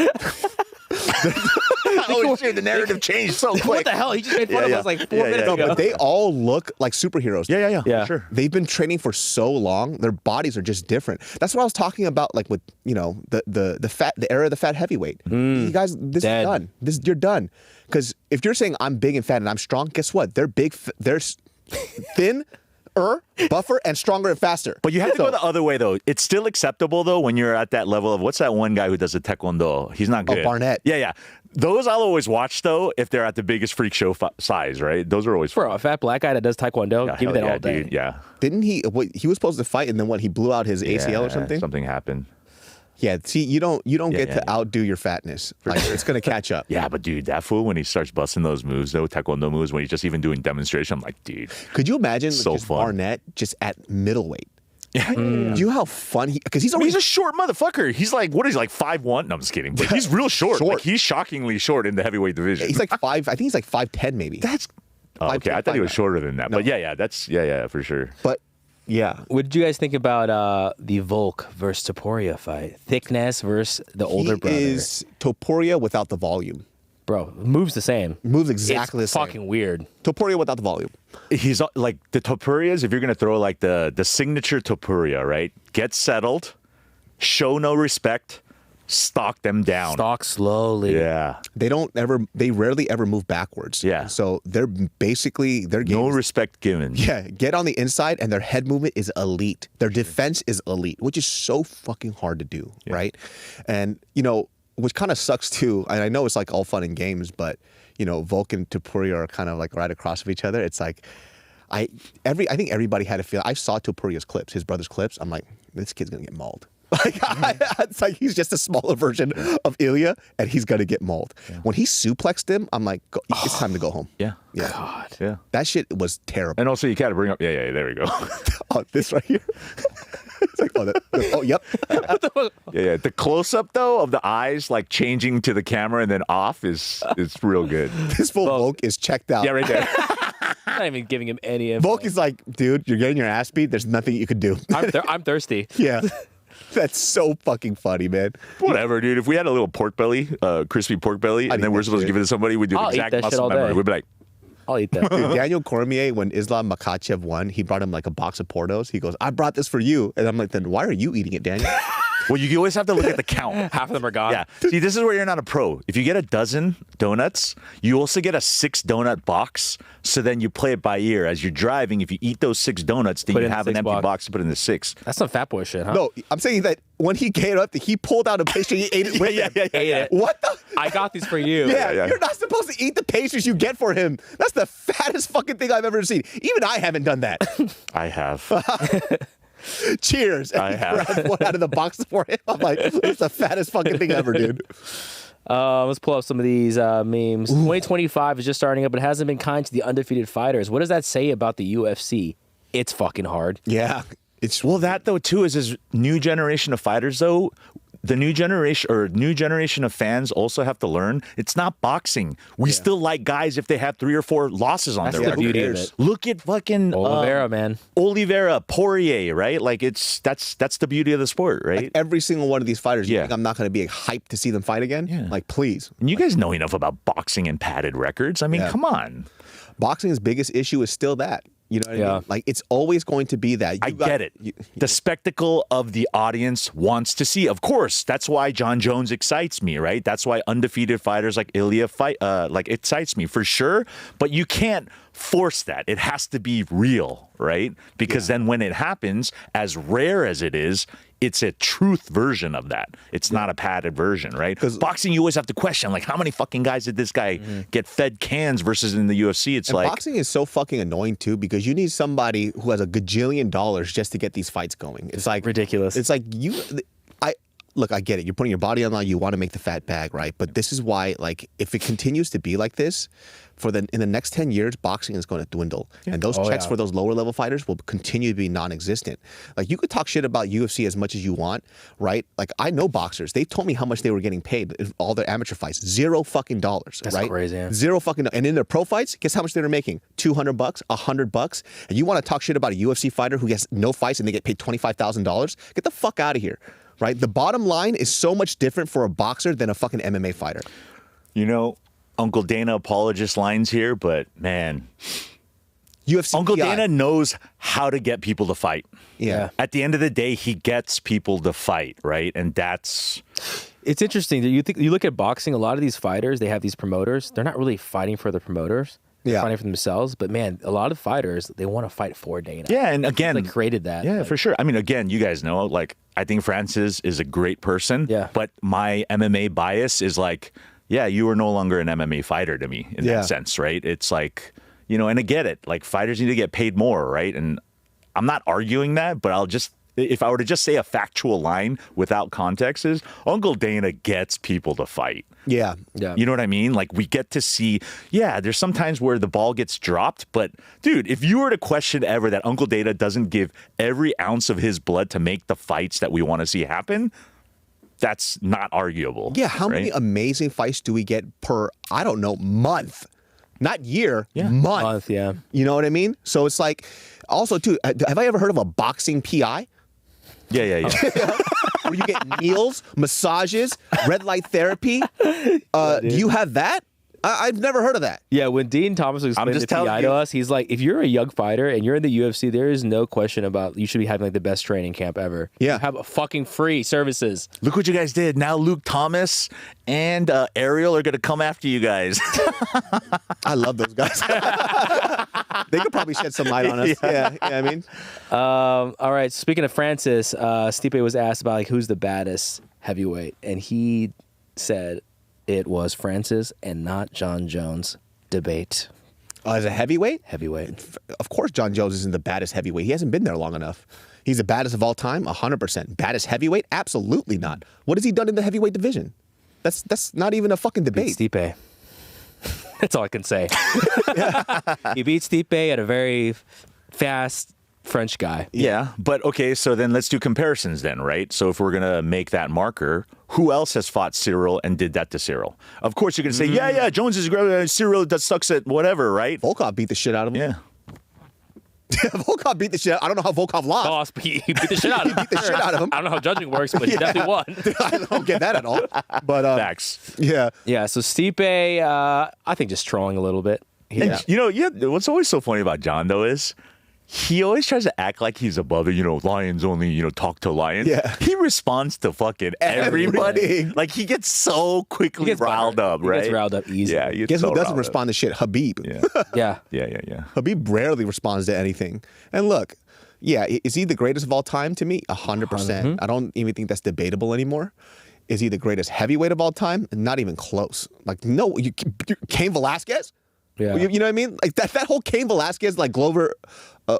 Oh shit, the narrative changed so quick. what the hell? He just made fun of us like 4 minutes No, ago. but they all look like superheroes. Yeah, sure. They've been training for so long, their bodies are just different. That's what I was talking about, like with the era of the fat heavyweight. You guys, this Dead. is done. You're done. Because if you're saying I'm big and fat and I'm strong, guess what? They're big, they're thin, buffer, and stronger and faster. But you have to go the other way, though. It's still acceptable, though, when you're at that level of, what's that one guy who does the taekwondo? He's not good. Barnett. Yeah. Those I'll always watch, though, if they're at the biggest freak show size, right? Those are always fun. Bro, a fat black guy that does taekwondo, Yeah, give me hell that yeah, all day. dude. Yeah. Didn't he? He was supposed to fight, and then he blew out his ACL or something. Something happened. Yeah. See, you don't get to yeah. outdo your fatness. Like it's gonna catch up. Yeah, but dude, that fool, when he starts busting those moves, though, taekwondo moves, when he's just even doing demonstration, I'm like, dude. Could you imagine So just fun. Barnett just at middleweight? Yeah. Do you know how fun because he's I mean, always he's a short motherfucker. He's like, what is he, like 5'1"? No, I'm just kidding. But he's real short. Short. Like, he's shockingly short in the heavyweight division. he's like 5. I think he's like 5'10" maybe. That's. Oh, okay, I thought he was shorter than that. But yeah, that's for sure. But yeah, What did you guys think about the Volk versus Topuria fight? Thicknesse versus the older he brother. is Topuria without the volume. Bro, moves the same. Moves exactly It's the same. fucking weird. Topuria without the volume. He's like the Topurias, if you're going to throw like the signature Topuria, right? Get settled, show no respect, stalk them down. Stalk slowly. Yeah. They rarely ever move backwards. Yeah. So they're basically their game. No is- respect given. Yeah, get on the inside, and their head movement is elite. Their defense is elite, which is so fucking hard to do, right? And which kind of sucks too. And I know it's like all fun and games, but Volk and Topuria are kind of like right across of each other. It's like I think everybody had a feel. I saw Topuria's clips, his brother's clips. I'm like, this kid's gonna get mauled. Like it's like he's just a smaller version of Ilya, and he's gonna get mauled. When he suplexed him, I'm like, it's time to go home. Yeah. Yeah. God. Yeah. That shit was terrible. And also, you got to bring up. Yeah. There we go. Oh, this right here. It's like, yep. Yeah. The close up though of the eyes, like changing to the camera and then off, is real good. This full Volk is checked out. Yeah, right there. Not even giving him any info. Volk is like, dude, you're getting your ass beat. There's nothing you can do. I'm thirsty. Yeah. That's so fucking funny, man. Whatever, dude. If we had a little pork belly, crispy pork belly, and then eat we're that supposed to shit. give it to somebody, we'd do the I'll eat exact that shit muscle all memory. day. We'd be like, I'll eat that. Dude, Daniel Cormier, when Islam Makhachev won, he brought him like a box of Portos. He goes, I brought this for you. And I'm like, then why are you eating it, Daniel? well, you always have to look at the count. Half of them are gone. Yeah. See, this is where you're not a pro. If you get a dozen donuts, you also get a 6 donut box. So then you play it by ear. As you're driving, if you eat those 6 donuts, then Put you in the have an 6 empty box. box to put in the 6. That's some fat boy shit, huh? No, I'm saying that when he came up, he pulled out a pastry, he ate it with him. Yeah. What the? I got these for you. Yeah, yeah. you're not supposed to eat the pastries you get for him. That's the fattest fucking thing I've ever seen. Even I haven't done that. I have. Cheers. And I he have. grabbed one out of the box for him. I'm like, it's the fattest fucking thing ever, dude. Let's pull up some of these memes. 2025 is just starting up, but hasn't been kind to the undefeated fighters. What does that say about the UFC? It's fucking hard. Yeah. It's Well, that though too is this new generation of fighters though. The new generation of fans also have to learn it's not boxing. We still like guys if they have 3 or 4 losses on That's their the record. beauty of it. Look at fucking Oliveira, man. Oliveira, Poirier, right? Like that's the beauty of the sport, right? like every single one of these fighters. You Yeah. think I'm not going to be hyped to see them fight again? Yeah. Like, please. And you guys know enough about boxing and padded records. I mean, Yeah. come on. Boxing's biggest issue is still that. You know what I mean? Like, it's always going to be that. I get it. The spectacle of the audience wants to see. Of course, that's why John Jones excites me, right? That's why undefeated fighters like Ilya excites me for sure. But you can't force that. It has to be real, right? Because then when it happens, as rare as it is, it's a truth version of that. It's not a padded version, right? Because boxing, you always have to question, like, how many fucking guys did this guy get fed cans versus in the UFC? It's like boxing is so fucking annoying too because you need somebody who has a gajillion dollars just to get these fights going. It's like ridiculous. It's like look, I get it. You're putting your body on the line. You want to make the fat bag, right? But this is why, like, if it continues to be like this, in the next 10 years, boxing is going to dwindle, and those checks for those lower level fighters will continue to be non-existent. Like, you could talk shit about UFC as much as you want, right? Like, I know boxers. They told me how much they were getting paid in all their amateur fights. $0 fucking dollars. That's right? crazy. Yeah. $0 fucking. And in their pro fights, guess how much they were making? $200, $100. And you want to talk shit about a UFC fighter who gets no fights and they get paid $25,000? Get the fuck out of here. Right? The bottom line is so much different for a boxer than a fucking MMA fighter. You know, Uncle Dana apologist lines here, but man, UFC Uncle PI. Dana knows how to get people to fight. Yeah. At the end of the day, he gets people to fight, right? And that's It's interesting. You look at boxing, a lot of these fighters, they have these promoters. They're not really fighting for the promoters. They're fighting for themselves. But man, a lot of fighters, they want to fight for Dana. yeah. And again, They created that. yeah, for sure. I mean, again, you guys know, like, I think Francis is a great person. Yeah. But my MMA bias is like, yeah, you are no longer an MMA fighter to me in that sense, right? It's like, you know, and I get it. Like, fighters need to get paid more, right? And I'm not arguing that, but if I were to just say a factual line without context is Uncle Dana gets people to fight. Yeah. Yeah. You know what I mean? Like, we get to see, there's sometimes where the ball gets dropped, but dude, if you were to question ever that Uncle Dana doesn't give every ounce of his blood to make the fights that we want to see happen, that's not arguable. Yeah. How many amazing fights do we get per, I don't know, month? Not year, month. Yeah. You know what I mean? So it's like, also too, have I ever heard of a boxing PI? Yeah. Where you get meals, massages, red light therapy. Do you have that? I've never heard of that. Yeah, when Dean Thomas was explaining the telling PI you. to us, he's like, if you're a young fighter and you're in the UFC, there is no question about you should be having like the best training camp ever. Yeah. You have a fucking free services. Look what you guys did. Now Luke Thomas and Ariel are going to come after you guys. I love those guys. They could probably shed some light on us. Yeah, I mean. All right, speaking of Francis, Stipe was asked about like who's the baddest heavyweight, and he said it was Francis and not John Jones. Debate. As a heavyweight? Heavyweight. Of course John Jones isn't the baddest heavyweight. He hasn't been there long enough. He's the baddest of all time, 100%. Baddest heavyweight? Absolutely not. What has he done in the heavyweight division? That's not even a fucking debate. Beat Stipe. That's all I can say. He beat Stipe at a very fast French guy. Yeah, but okay, so then let's do comparisons then, right? So if we're going to make that marker, who else has fought Cyril and did that to Cyril? Of course, you're going to say, yeah, Jones is great, Cyril that sucks at whatever, right? Volkov beat the shit out of him. Yeah. Volkov beat the shit. I don't know how Volkov lost. Boss, he beat the shit out of him. Beat the shit out of him. I don't know how judging works, but he definitely won. I don't get that at all. But Facts. yeah. Yeah, so Stipe, I think just trolling a little bit. And, you know, what's always so funny about John, though, is he always tries to act like he's above it. You know, lions only, talk to lions. Yeah. He responds to fucking everybody. Everything. Like, he gets so quickly He gets riled up, He right? gets riled up easy. Yeah. He gets Guess so who doesn't riled up. respond to shit? Habib. Yeah. Yeah. Habib rarely responds to anything. And look, yeah, is he the greatest of all time to me? 100%. I don't even think that's debatable anymore. Is he the greatest heavyweight of all time? Not even close. Like, no, Cain Velasquez? Yeah. You know what I mean? Like that whole Cain Velasquez, like Glover,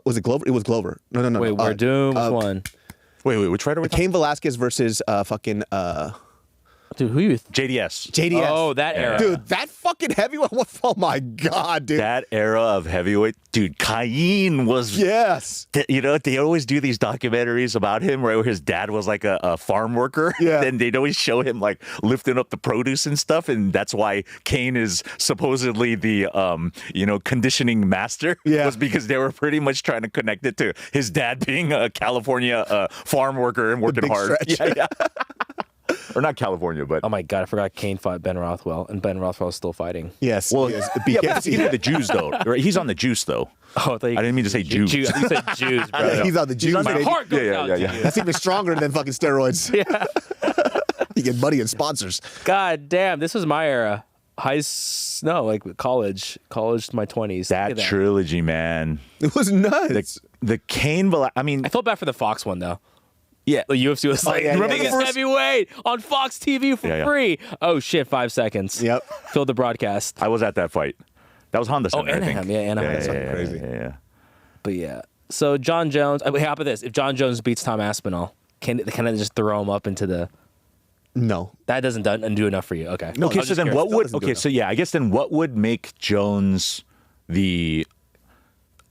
was it Glover? It was Glover. No. Wait, Doom won. Wait, which fighter? Cain Velasquez versus fucking. Dude, who you? JDS. JDS. Oh, that era. Dude, that fucking heavyweight. Oh my god, dude. That era of heavyweight, dude. Cain was. Yes. You know, they always do these documentaries about him, right? Where his dad was like a farm worker. Yeah. And they'd always show him like lifting up the produce and stuff. And that's why Cain is supposedly the, conditioning master. Yeah. Was because they were pretty much trying to connect it to his dad being a California farm worker and working big hard. stretch. Yeah. Or not California, but. Oh my God, I forgot Kane fought Ben Rothwell, and Ben Rothwell is still fighting. Yes. Well, yes. yeah, but he's on the juice, though. Right? He's on the juice, though. Oh, I didn't mean to say Jews. You said Jews, bro. He's on the juice. My baby. heart goes out to you. That's even stronger than fucking steroids. Yeah. You get money and sponsors. God damn, this was my era. College to my 20s. That trilogy, man. It was nuts. The Kane, I mean, I felt bad for the Fox one though. yeah. The UFC was like, yeah, remember yeah, this yeah. heavyweight on Fox TV for free. Oh shit, 5 seconds. Yep. Filled the broadcast. I was at that fight. That was Honda Center, I think. Anaheim. Yeah, Anaheim. Yeah, Something yeah, crazy. Yeah. But yeah. So John Jones, how about this? If John Jones beats Tom Aspinall, can they just throw him up into the... No. That doesn't do enough for you. Okay. No, Okay, I was so just then curious. what would... doesn't do Okay, enough. so yeah, I guess then what would make Jones the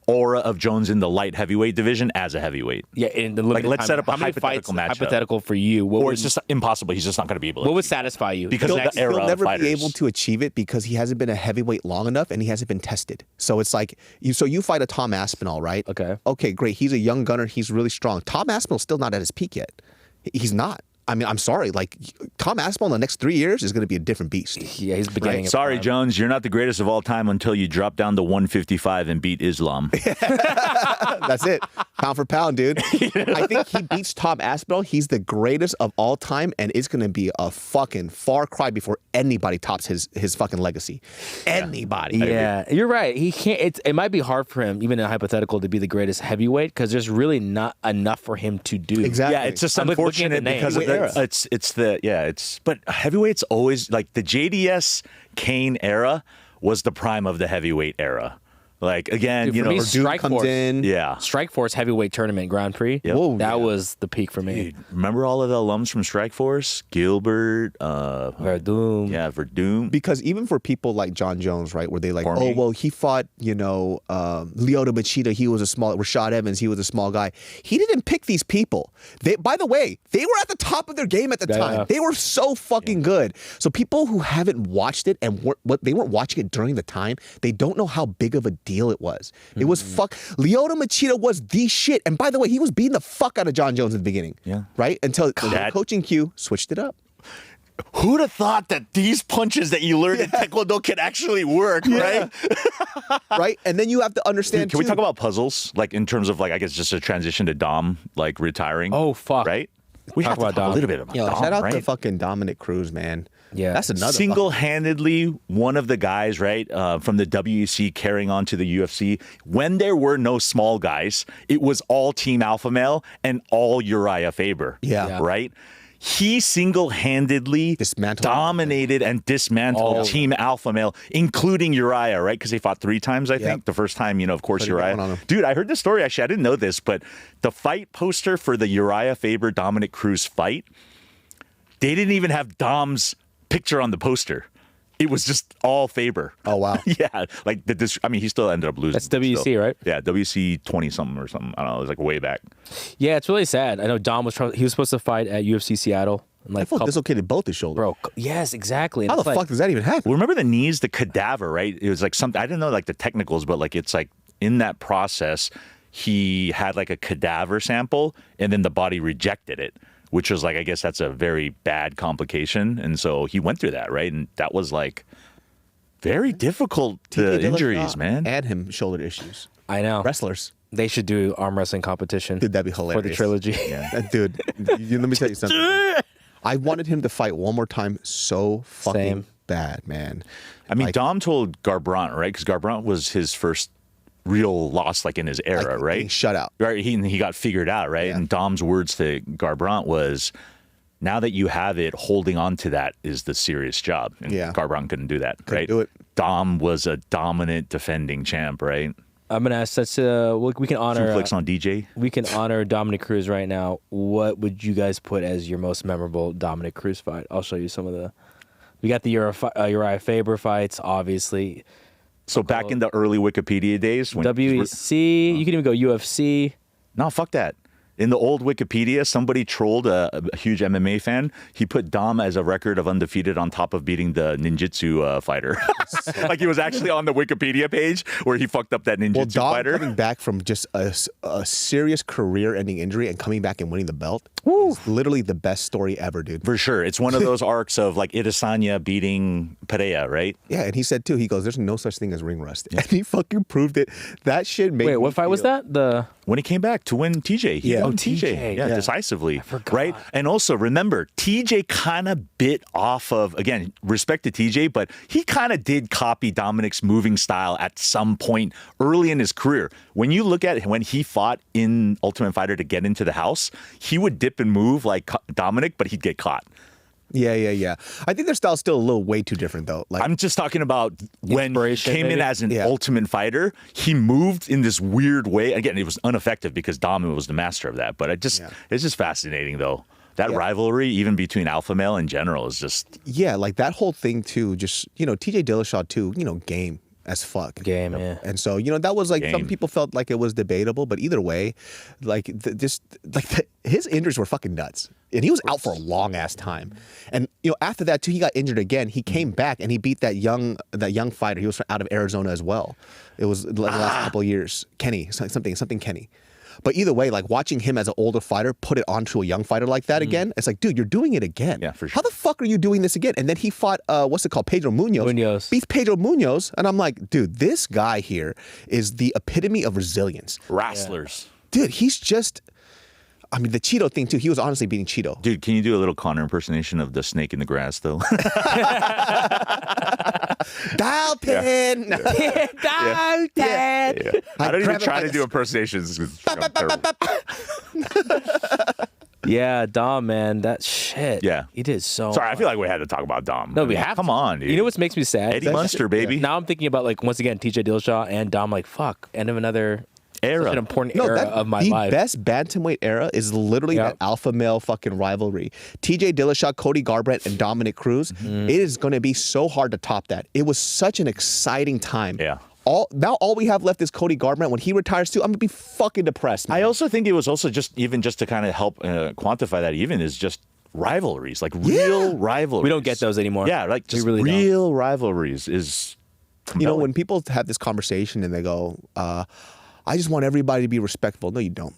aura of Jones in the light heavyweight division as a heavyweight? Yeah, in the limited let's time, set up a how many hypothetical fights, matchup. hypothetical for you. Or it's just impossible. He's just not going to be able to. What would satisfy you? Because of the era He'll of never fighters. be able to achieve it because he hasn't been a heavyweight long enough and he hasn't been tested. So it's like you fight a Tom Aspinall, right? Okay. Okay, great. He's a young gunner. He's really strong. Tom Aspinall's still not at his peak yet. He's not. I mean, I'm sorry. Like Tom Aspinall in the next 3 years is going to be a different beast. Yeah, he's beginning. of Sorry, prime. Jones, you're not the greatest of all time until you drop down to 155 and beat Islam. That's it. Pound for pound, dude. I think he beats Tom Aspinall. He's the greatest of all time, and it's going to be a fucking far cry before anybody tops his fucking legacy. Anybody. Yeah, you're right. He can't. It might be hard for him, even in a hypothetical, to be the greatest heavyweight because there's really not enough for him to do. Exactly. Yeah, it's just I'm looking at the unfortunate name. because of Era. but heavyweight's always like the JDS Kane era was the prime of the heavyweight era. Like again, Dude, you for know, me, Duke Strike comes Force. in. yeah. Strikeforce heavyweight tournament Grand Prix. Yep. Whoa, That yeah. was the peak for me. Dude, remember all of the alums from Strikeforce? Gilbert, Verdum. yeah, Verdum. Because even for people like John Jones, right, where they like, Cormier. oh, well, he fought, Lyoto Machida, he was a small, Rashad Evans, he was a small guy. He didn't pick these people. By the way, they were at the top of their game at the Yeah. time. They were so fucking good. So people who haven't watched it and they weren't watching it during the time, they don't know how big of a deal it was. It was Lyoto Machida was the shit. And by the way, he was beating the fuck out of John Jones in the beginning. Yeah. Right? Until That- coaching Q switched it up. Who'd have thought that these punches that you learned in Taekwondo can actually work, right? Right? And then you have to understand Can we too- talk about puzzles? Like in terms of like, I guess just a transition to Dom, like retiring. Oh, fuck. Right? We Talk have to about talk Dom. a little bit about Yo, Dom, shout out right? to fucking Dominick Cruz, man. Yeah. That's another Single-handedly one of the guys, right, from the WEC carrying on to the UFC. When there were no small guys, it was all Team Alpha Male and all Uriah Faber. Yeah. Right? He single-handedly Dismantled. dominated and dismantled Team Alpha Male, including Uriah, right? Because they fought 3 times, I think. The first time, of course, Put it down on Uriah. him. Dude, I heard this story, actually. I didn't know this, but the fight poster for the Uriah Faber-Dominick Cruz fight, they didn't even have Dom's picture on the poster. It was just all Faber. Oh, wow. Yeah, like he still ended up losing. That's WEC, still. right? Yeah, WC 20 something or something. I don't know. It was like way back. Yeah, it's really sad. I know Dom was he was supposed to fight at UFC Seattle. And I felt dislocated both his shoulders. Bro, yes, exactly. And How the it's like, fuck does that even happen? Well, remember the knees, the cadaver, right? It was like something. I didn't know like the technicals, but like it's like in that process, he had like a cadaver sample, and then the body rejected it, which was like, I guess that's a very bad complication, and so he went through that, right? And that was like very difficult injuries, man. And him shoulder issues. I know. Wrestlers. They should do arm wrestling competition. Dude, that'd be hilarious. For the trilogy. Dude, let me tell you something. I wanted him to fight one more time so fucking Same. bad, man. I mean, Like- Dom told Garbrandt, right? Because Garbrandt was his first real loss, like in his era, Like, right? being shut out. Right. He got figured out, right? Yeah. And Dom's words to Garbrandt was, "Now that you have it, holding on to that is the serious job." And Yeah. Garbrandt couldn't do that, right? do it. Dom was a dominant defending champ, right? I'm gonna ask. We can honor. Flicks on DJ. We can honor Dominick Cruz right now. What would you guys put as your most memorable Dominick Cruz fight? I'll show you some of the. We got the Uriah Faber fights, obviously. So back in the early Wikipedia days, when WEC, you can even go UFC. No, fuck that. In the old Wikipedia, somebody trolled a huge MMA fan. He put Dom as a record of undefeated on top of beating the ninjutsu fighter. Like he was actually on the Wikipedia page where he fucked up that ninjutsu Dom fighter. coming back from just a serious career-ending injury and coming back and winning the belt. Is literally the best story ever, dude. For sure. It's one of those arcs of like Adesanya beating Pereira, right? Yeah, and he said too, he goes, there's no such thing as ring rust. And he fucking proved it. That shit made Wait, what fight was that? When he came back to win TJ. He won TJ. Yeah, decisively. I forgot. Right? And also, remember, TJ kind of bit off of, again, respect to TJ, but he kind of did copy Dominick's moving style at some point early in his career. When you look at when he fought in Ultimate Fighter to get into the house, he would dip and move like Dominick, but he'd get caught. Yeah. I think their style's still a little way too different, though. Like, I'm just talking about when he came in maybe? as an Ultimate Fighter, he moved in this weird way. Again, it was ineffective because Dom was the master of that. But it's just fascinating, though. That rivalry, even between alpha male in general, is just... Yeah, like that whole thing, too, just, TJ Dillashaw, too, game as fuck. Game, yeah. And so, that was like, some people felt like it was debatable, but either way, like, his injuries were fucking nuts. And he was out for a long ass time. And, after that, too, he got injured again. He came back and he beat that young fighter. He was out of Arizona as well. It was like the last couple of years. Kenny, something Kenny. But either way, like watching him as an older fighter put it onto a young fighter like that again, it's like, dude, you're doing it again. Yeah, for sure. How the fuck are you doing this again? And then he fought, Pedro Munoz. Beats Pedro Munoz. And I'm like, dude, this guy here is the epitome of resilience. Wrestlers. Dude, he's just... I mean, the Cheeto thing, too. He was honestly beating Cheeto. Dude, can you do a little Connor impersonation of the snake in the grass, though? Dial pin! Dial pin! I don't even try to do impersonations. Yeah, Dom, man, that shit. Yeah. He did so Sorry, much. I feel like we had to talk about Dom. No, we have Come to. on, dude. You know what makes me sad? Eddie Munster, baby. Now I'm thinking about, like, once again, TJ Dillashaw and Dom, like, fuck, end of another... era. Such an important era of my life. The best bantamweight era is literally that alpha male fucking rivalry. TJ Dillashaw, Cody Garbrandt, and Dominick Cruz. It is going to be so hard to top that. It was such an exciting time. Yeah. All we have left is Cody Garbrandt. When he retires too, I'm gonna be fucking depressed, man. I also think it was also just to kind of help quantify that even is just rivalries, like real rivalries. We don't get those anymore. Yeah, like just really real rivalries is compelling. When people have this conversation and they go, I just want everybody to be respectful. No, you don't.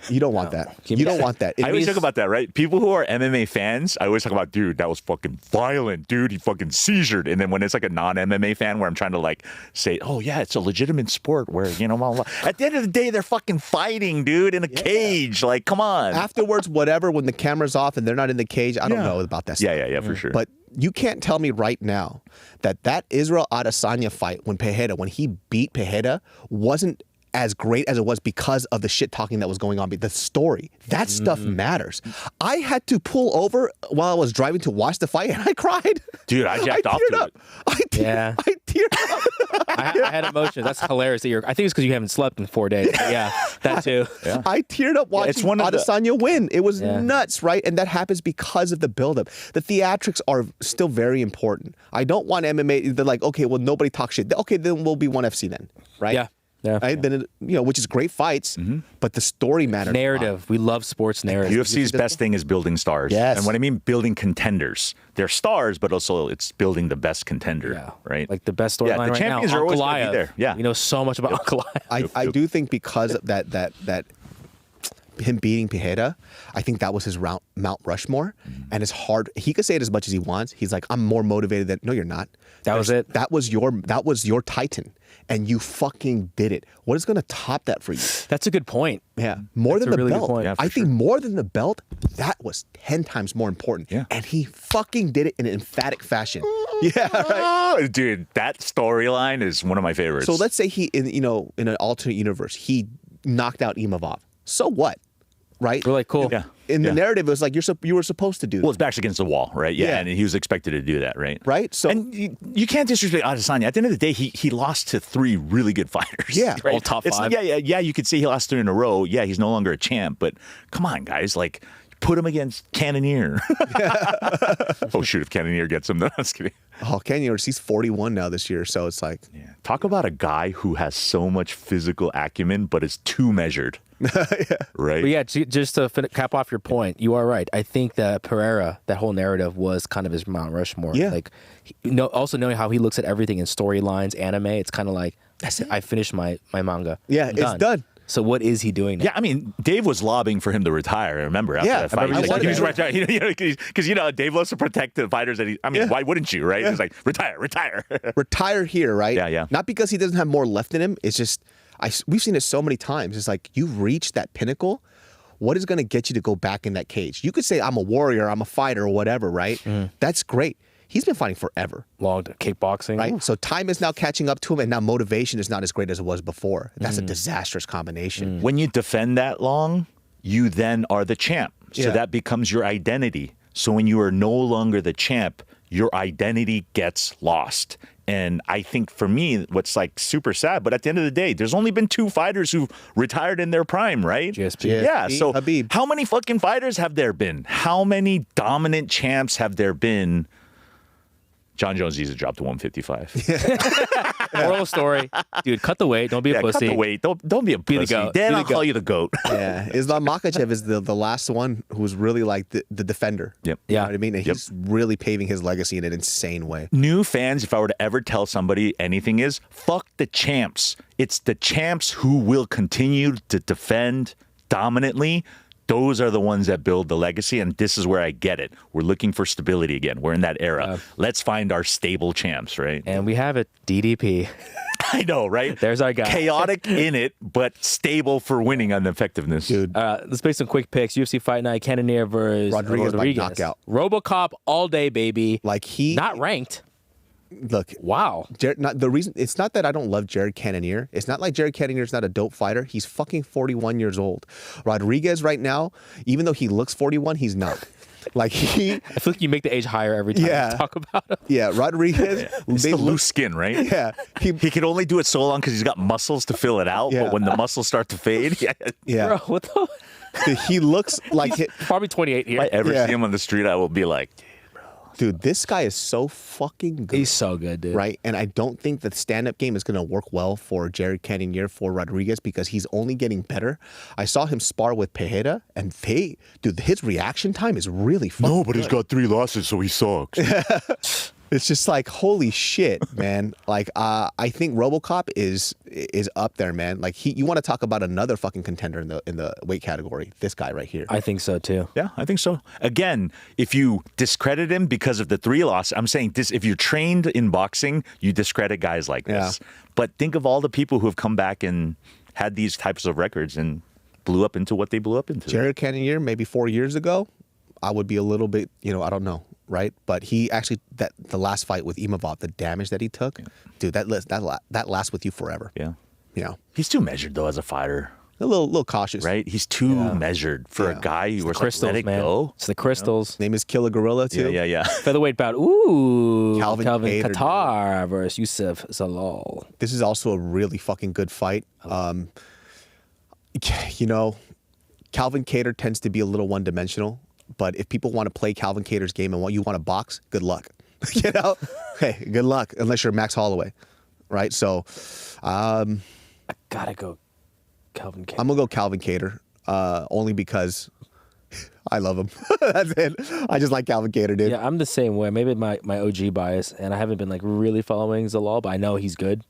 You don't want that. You don't want that. I always talk about that, right? People who are MMA fans, I always talk about, dude, that was fucking violent, dude. He fucking seizured. And then when it's like a non-MMA fan where I'm trying to like say, oh yeah, it's a legitimate sport where, blah, blah, blah. At the end of the day, they're fucking fighting, dude, in a cage. Like, come on. Afterwards, whatever, when the camera's off and they're not in the cage, I don't know about that stuff. Yeah, for sure. But you can't tell me right now that Israel Adesanya fight when he beat Pereira, wasn't as great as it was because of the shit talking that was going on. The story, that stuff matters. I had to pull over while I was driving to watch the fight, and I cried. Dude, I jacked off to it. I teared up. I had emotions. That's hilarious. I think it's because you haven't slept in 4 days. But yeah, that too. Yeah. I teared up watching Adesanya win. It was nuts, right? And that happens because of the buildup. The theatrics are still very important. I don't want MMA. They're like, okay, well, nobody talks shit. Okay, then we'll be ONE FC then, right? Yeah. Yeah. Right? Then which is great fights, but the story matters. Narrative. We love sports narrative. UFC's best thing is building stars. Yes. And what I mean, building contenders. They're stars, but also it's building the best contender, right? Like the best storyline the right champions now. are always going to be there. Yeah. We know so much about Ankalaev. I do think because of that him beating Pereira, I think that was his Mount Rushmore, and it's hard. He could say it as much as he wants. He's like, I'm more motivated than. No, you're not. That was it. That was your Titan, and you fucking did it. What is going to top that for you? That's a good point. Yeah, more than the really good belt. point. Yeah, I think more than the belt, that was 10 times more important. Yeah. And he fucking did it in an emphatic fashion. Yeah, right. Oh, dude, that storyline is one of my favorites. So let's say in an alternate universe, he knocked out Imavov. So what? right? We're like, cool. Yeah. In the narrative, it was like you were supposed to do. Well, his back's against the wall, right? Yeah, Yeah. and he was expected to do that, right? Right. So And you can't disrespect Adesanya. At the end of the day, he lost to 3 really good fighters. Yeah. right? All top It's- 5. Yeah. You could say he lost 3 in a row. Yeah, he's no longer a champ, but come on, guys, like. Put him against Cannonier. Oh, shoot, if Cannonier gets him, no, I was kidding. Cannonier, he's 41 now this year, so it's like, Yeah. Talk about a guy who has so much physical acumen, but is too measured. Right? But yeah, just to cap off your point, you are right. I think that Pereira, that whole narrative was kind of his Mount Rushmore. Yeah. Like, also knowing how he looks at everything in storylines, anime, it's kind of like, that's it. I finished my manga. Yeah, I'm it's done. So what is he doing now? Yeah, I mean, Dave was lobbying for him to retire. Remember after Yeah, that fight, I remember he was you like, because Dave loves to protect the fighters that he. I mean, why wouldn't you, right? He's like, retire. retire here, right? Yeah. Not because he doesn't have more left in him. It's just we've seen it so many times. It's like you've reached that pinnacle. What is going to get you to go back in that cage? You could say I'm a warrior, I'm a fighter, or whatever, right? That's great. He's been fighting forever, Long kickboxing. right? So time is now catching up to him, and now motivation is not as great as it was before. That's a disastrous combination. When you defend that long, you then are the champ. So Yeah. that becomes your identity. So when you are no longer the champ, your identity gets lost. And I think for me, what's like super sad, but at the end of the day, there's only been 2 fighters who've retired in their prime, right? GSP. Yeah. So Habib. how many fucking fighters have there been? How many dominant champs have there been? John Jones needs to drop to 155. Moral story, dude. Cut the weight. Don't be a Yeah, pussy. cut the weight. Don't be a Be the pussy. goat. Then Be the I'll call goat. you the goat. Yeah, Islam Makhachev is the last one who was really like the defender. Yep. You know Yeah. what I mean? And he's really paving his legacy in an insane way. New fans, if I were to ever tell somebody anything is, fuck the champs. It's the champs who will continue to defend dominantly. Those are the ones that build the legacy, and this is where I get it. We're looking for stability again. We're in that era. Let's find our stable champs, right? And we have it. DDP. I know, right? There's our guy. Chaotic in it, but stable for winning on effectiveness. Dude, Let's make some quick picks. UFC Fight Night, Cannonier versus Rodrigues by knockout. RoboCop all day, baby. like he Not ranked. look. Wow. The reason it's not that I don't love Jared Cannonier. It's not like Jared Cannonier is not a dope fighter. He's fucking 41 years old. Rodrigues right now, even though he looks 41, he's not. Like he, I feel like you make the age higher every time Yeah. you talk about him. yeah, Rodrigues. It's they the look- loose skin, right? Yeah, He can only do it so long because he's got muscles to fill it out. Yeah. But when the muscles start to fade, yeah. Bro, what the? He looks like Probably 28 here. if I ever Yeah. see him on the street, I will be like, dude, this guy is so fucking good. He's so good, dude. Right, and I don't think the stand-up game is going to work well for Jared Cannonier for Rodrigues because he's only getting better. I saw him spar with Pereira, and his reaction time is really fucking but he's got 3 losses, so he sucks. It's just like, holy shit, man. Like, I think RoboCop is up there, man. Like, you want to talk about another fucking contender in the weight category? This guy right here. I think so too. Yeah, I think so. Again, if you discredit him because of the 3 loss, I'm saying this: if you're trained in boxing, you discredit guys like this. But think of all the people who have come back and had these types of records and blew up into what they blew up into. Jared Cannonier, maybe 4 years ago, I would be a little bit, I don't know, right? But he actually, the last fight with Imavov, the damage that he took, dude, that lasts with you forever. Yeah. You know, He's too measured though as a fighter, a little cautious. right? He's too measured for a guy who was like, Crystals, let it man. go. It's the crystals. Name is Killer Gorilla too. Yeah. Featherweight bout. Ooh. Calvin Kattar, Kattar versus Yusuf Zalal. This is also a really fucking good fight. Calvin Kattar tends to be a little one-dimensional, but if people want to play Calvin Kattar's game and you want to box, good luck. Hey, good luck unless you're Max Holloway, right? So, I gotta go Calvin Kattar. I'm gonna go Calvin Kattar, only because I love him. That's it. I just like Calvin Kattar, dude. Yeah, I'm the same way. Maybe my OG bias, and I haven't been like really following Zalal, but I know he's good.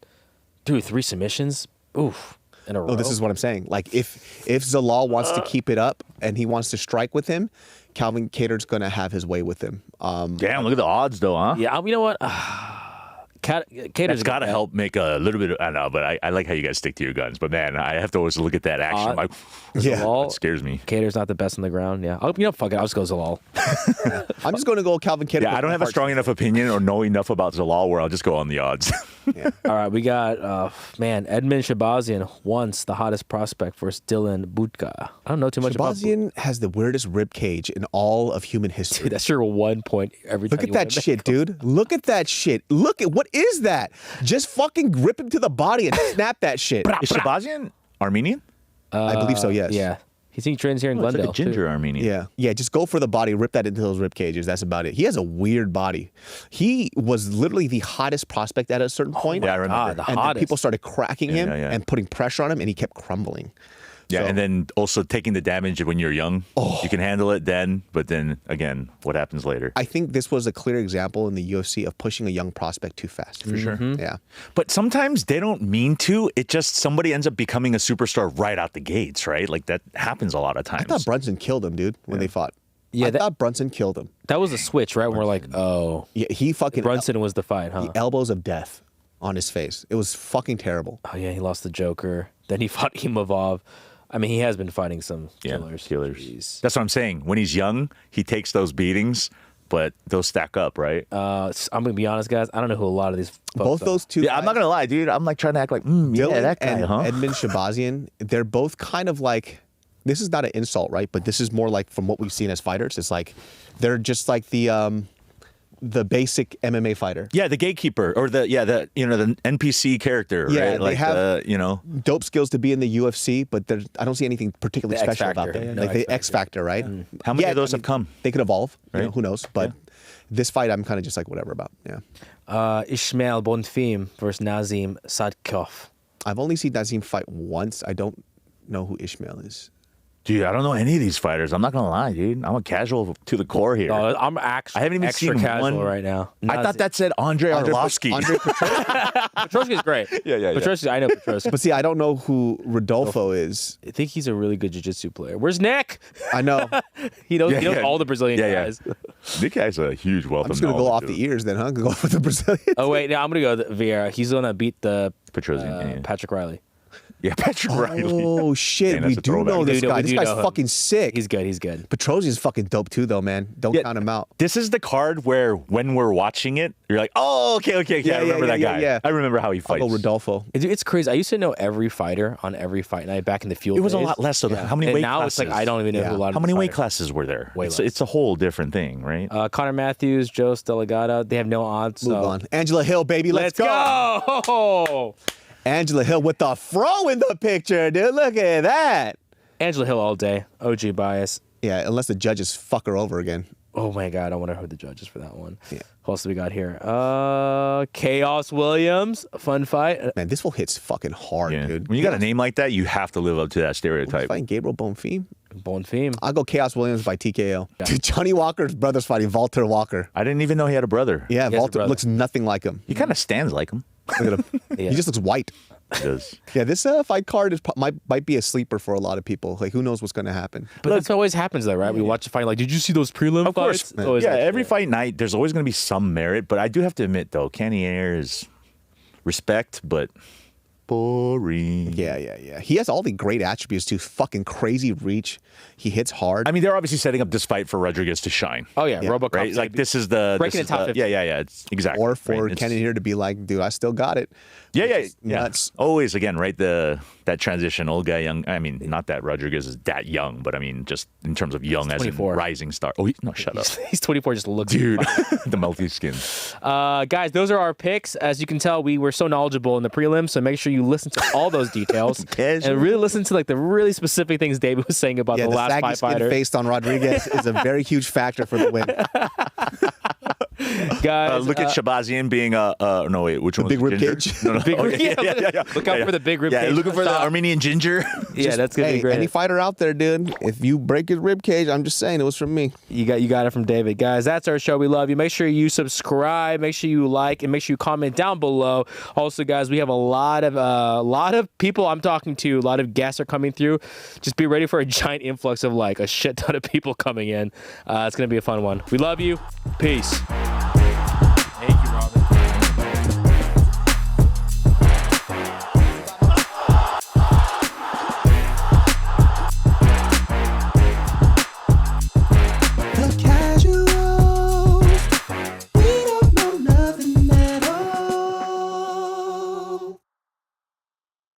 Dude, 3 submissions. Oof. In a row. Oh, this is what I'm saying. Like if Zalal wants to keep it up and he wants to strike with him, Calvin Kattar's gonna have his way with him. Damn, look at the odds though, huh? Yeah, you know what? Cater's got to help make a little bit of, I don't know, but I like how you guys stick to your guns. But man, I have to always look at that action. Like, it scares me. Cater's not the best on the ground. Yeah. Fuck it. I'll just go Zalal. I'm just going to go Calvin Kattar. Yeah, I don't have a strong enough opinion or know enough about Zalal where I'll just go on the odds. Yeah. All right. We got, Edmund Shabazian, once the hottest prospect versus Dylan Budka. I don't know too much about Shabazian has the weirdest rib cage in all of human history. Dude, that's your 1 point every time. Look at that shit, dude. Look at that shit. Look at, what is that? Just fucking grip him to the body and snap that shit. Is Shabazian Armenian? I believe so, yes. Yeah. He trains here in It's Glendale. like a ginger Armenian. Yeah. Yeah, just go for the body, rip that into those rib cages. That's about it. He has a weird body. He was literally the hottest prospect at a certain point. Yeah, I remember. the And then hottest. people started cracking him yeah. and putting pressure on him, and he kept crumbling. Yeah, So- and then also taking the damage when you're young. You can handle it then, but then again, what happens later? I think this was a clear example in the UFC of pushing a young prospect too fast. For sure. Yeah. But sometimes they don't mean to. It just somebody ends up becoming a superstar right out the gates, right? Like that happens a lot of times. I thought Brunson killed him, dude, when they fought. Yeah, I thought Brunson killed him. That was a switch, right? When we're like, oh, Yeah, he fucking Brunson was the fight, huh? the elbows of death on his face. It was fucking terrible. Oh, yeah, he lost the Joker. Then he fought Imavov. I mean, he has been fighting some killers. Jeez. That's what I'm saying. When he's young, he takes those beatings, but those stack up, right? I'm going to be honest, guys. I don't know who a lot of these folks Both are. those two Yeah, I'm not guys, gonna lie, dude. I'm like trying to act like, Dylan that guy, and huh? Edmund Shabazian, they're both kind of like, this is not an insult, right? But this is more like from what we've seen as fighters. It's like, they're just like the basic MMA fighter. Yeah, the gatekeeper or the NPC character, Yeah, right? they Like have- Dope skills to be in the UFC, but I don't see anything particularly The X special about factor. them. No Like the X X factor, right? How many of those have come? They could evolve. You know, Right? who knows? But this fight, I'm kind of just like whatever about. Yeah. Ismail Bonfim versus Nazim Sadkov. I've only seen Nazim fight once. I don't know who Ishmael is. Dude, I don't know any of these fighters. I'm not gonna lie, dude. I'm a casual to the core here. I'm actually I haven't even extra seen casual one right now. I thought that said Andre Arlovsky. Andre Petroski. Petroski's great. Yeah. Petroski, I know Petroski. But see, I don't know who Rodolfo is. I think he's a really good jiu-jitsu player. Where's Nick? I know. He knows Yeah. all the Brazilian guys. Nick has a huge wealth I'm of just gonna go knowledge, off dude. the ears then, huh? Go with the Brazilians. Oh wait, no, I'm gonna go with Vieira. He's the one that beat the Petrosian, Patrick Riley. Yeah, Patrick Riley. Oh shit, Man, we that's a do throwback. know this We do guy. This guy's know him. fucking sick. He's good. Petrosian's fucking dope too, though, man. Don't Yeah. count him out. This is the card where when we're watching it, you're like, oh, okay. Yeah, I remember yeah, that yeah, guy. yeah. I remember how he I'll fights. go Rodolfo. It's crazy. I used to know every fighter on every fight night back in the field. It was a days. lot less. So how many And weight now classes? it's like I don't even know who a lot of How many these weight fighters. classes were there? Way It's, less. it's a whole different thing, right? Connor Matthews, Joe Delegado. They have no odds. Move on. Angela Hill, baby. Let's go. Angela Hill with the fro in the picture, dude. Look at that. Angela Hill all day. OG bias. Yeah, unless the judges fuck her over again. Oh my God, I wonder who the judge is for that one. Yeah. Who else do we got here? Chaos Williams, fun fight. Man, this fool hits fucking hard, Yeah. dude. When you got a name like that, you have to live up to that stereotype. Fighting Gabriel Bonfim. Bonfim. I'll go Chaos Williams by TKO. Dude, Johnny Walker's brother's fighting Walter Walker. I didn't even know he had a brother. Yeah, has a Walter brother. looks nothing like him. He kind of stands like him. Look at him. Yeah. He just looks white. He does. Yeah, this fight card is might be a sleeper for a lot of people. Like, who knows what's going to happen? But that's what always happens though, right? We watch the fight like, did you see those prelim Of course. fights? It's always Yeah, like, every fight night, there's always going to be some merit. But I do have to admit, though, Cannonier is respect, but boring. Yeah. He has all the great attributes too. Fucking crazy reach. He hits hard. I mean, they're obviously setting up this fight for Rodrigues to shine. Oh yeah, RoboCop. Right? Like, this is the... Breaking this the is top 50. Yeah. It's exactly. or for right? It's- Cannonier to be like, dude, I still got it. Yeah. Nuts. Always, again, right? That transition, old guy, young. I mean, not that Rodrigues is that young, but I mean, just in terms of young as in 24. rising star. Oh, no, shut up. He's 24, just looks Dude, the melty skin. Guys, those are our picks. As you can tell, we were so knowledgeable in the prelims, so make sure you listen to all those details and really listen to like the really specific things David was saying about Yeah, the the last saggy fight skin fighter. faced on Rodriguez is a very huge factor for the win. Guys, Look at Shabazian being no wait, which one? big was rib ginger? cage. No, Big rib- yeah. Look out for the big rib Yeah, cage looking on for the top. Armenian ginger. Yeah, that's gonna be Hey, great. any fighter out there, dude, if you break his rib cage, I'm just saying it was from me. You got it from David. Guys, that's our show. We love you. Make sure you subscribe, make sure you like, and make sure you comment down below. Also, guys, we have a lot of people I'm talking to, a lot of guests are coming through. Just be ready for a giant influx of like a shit ton of people coming in. It's gonna be a fun one. We love you. Peace.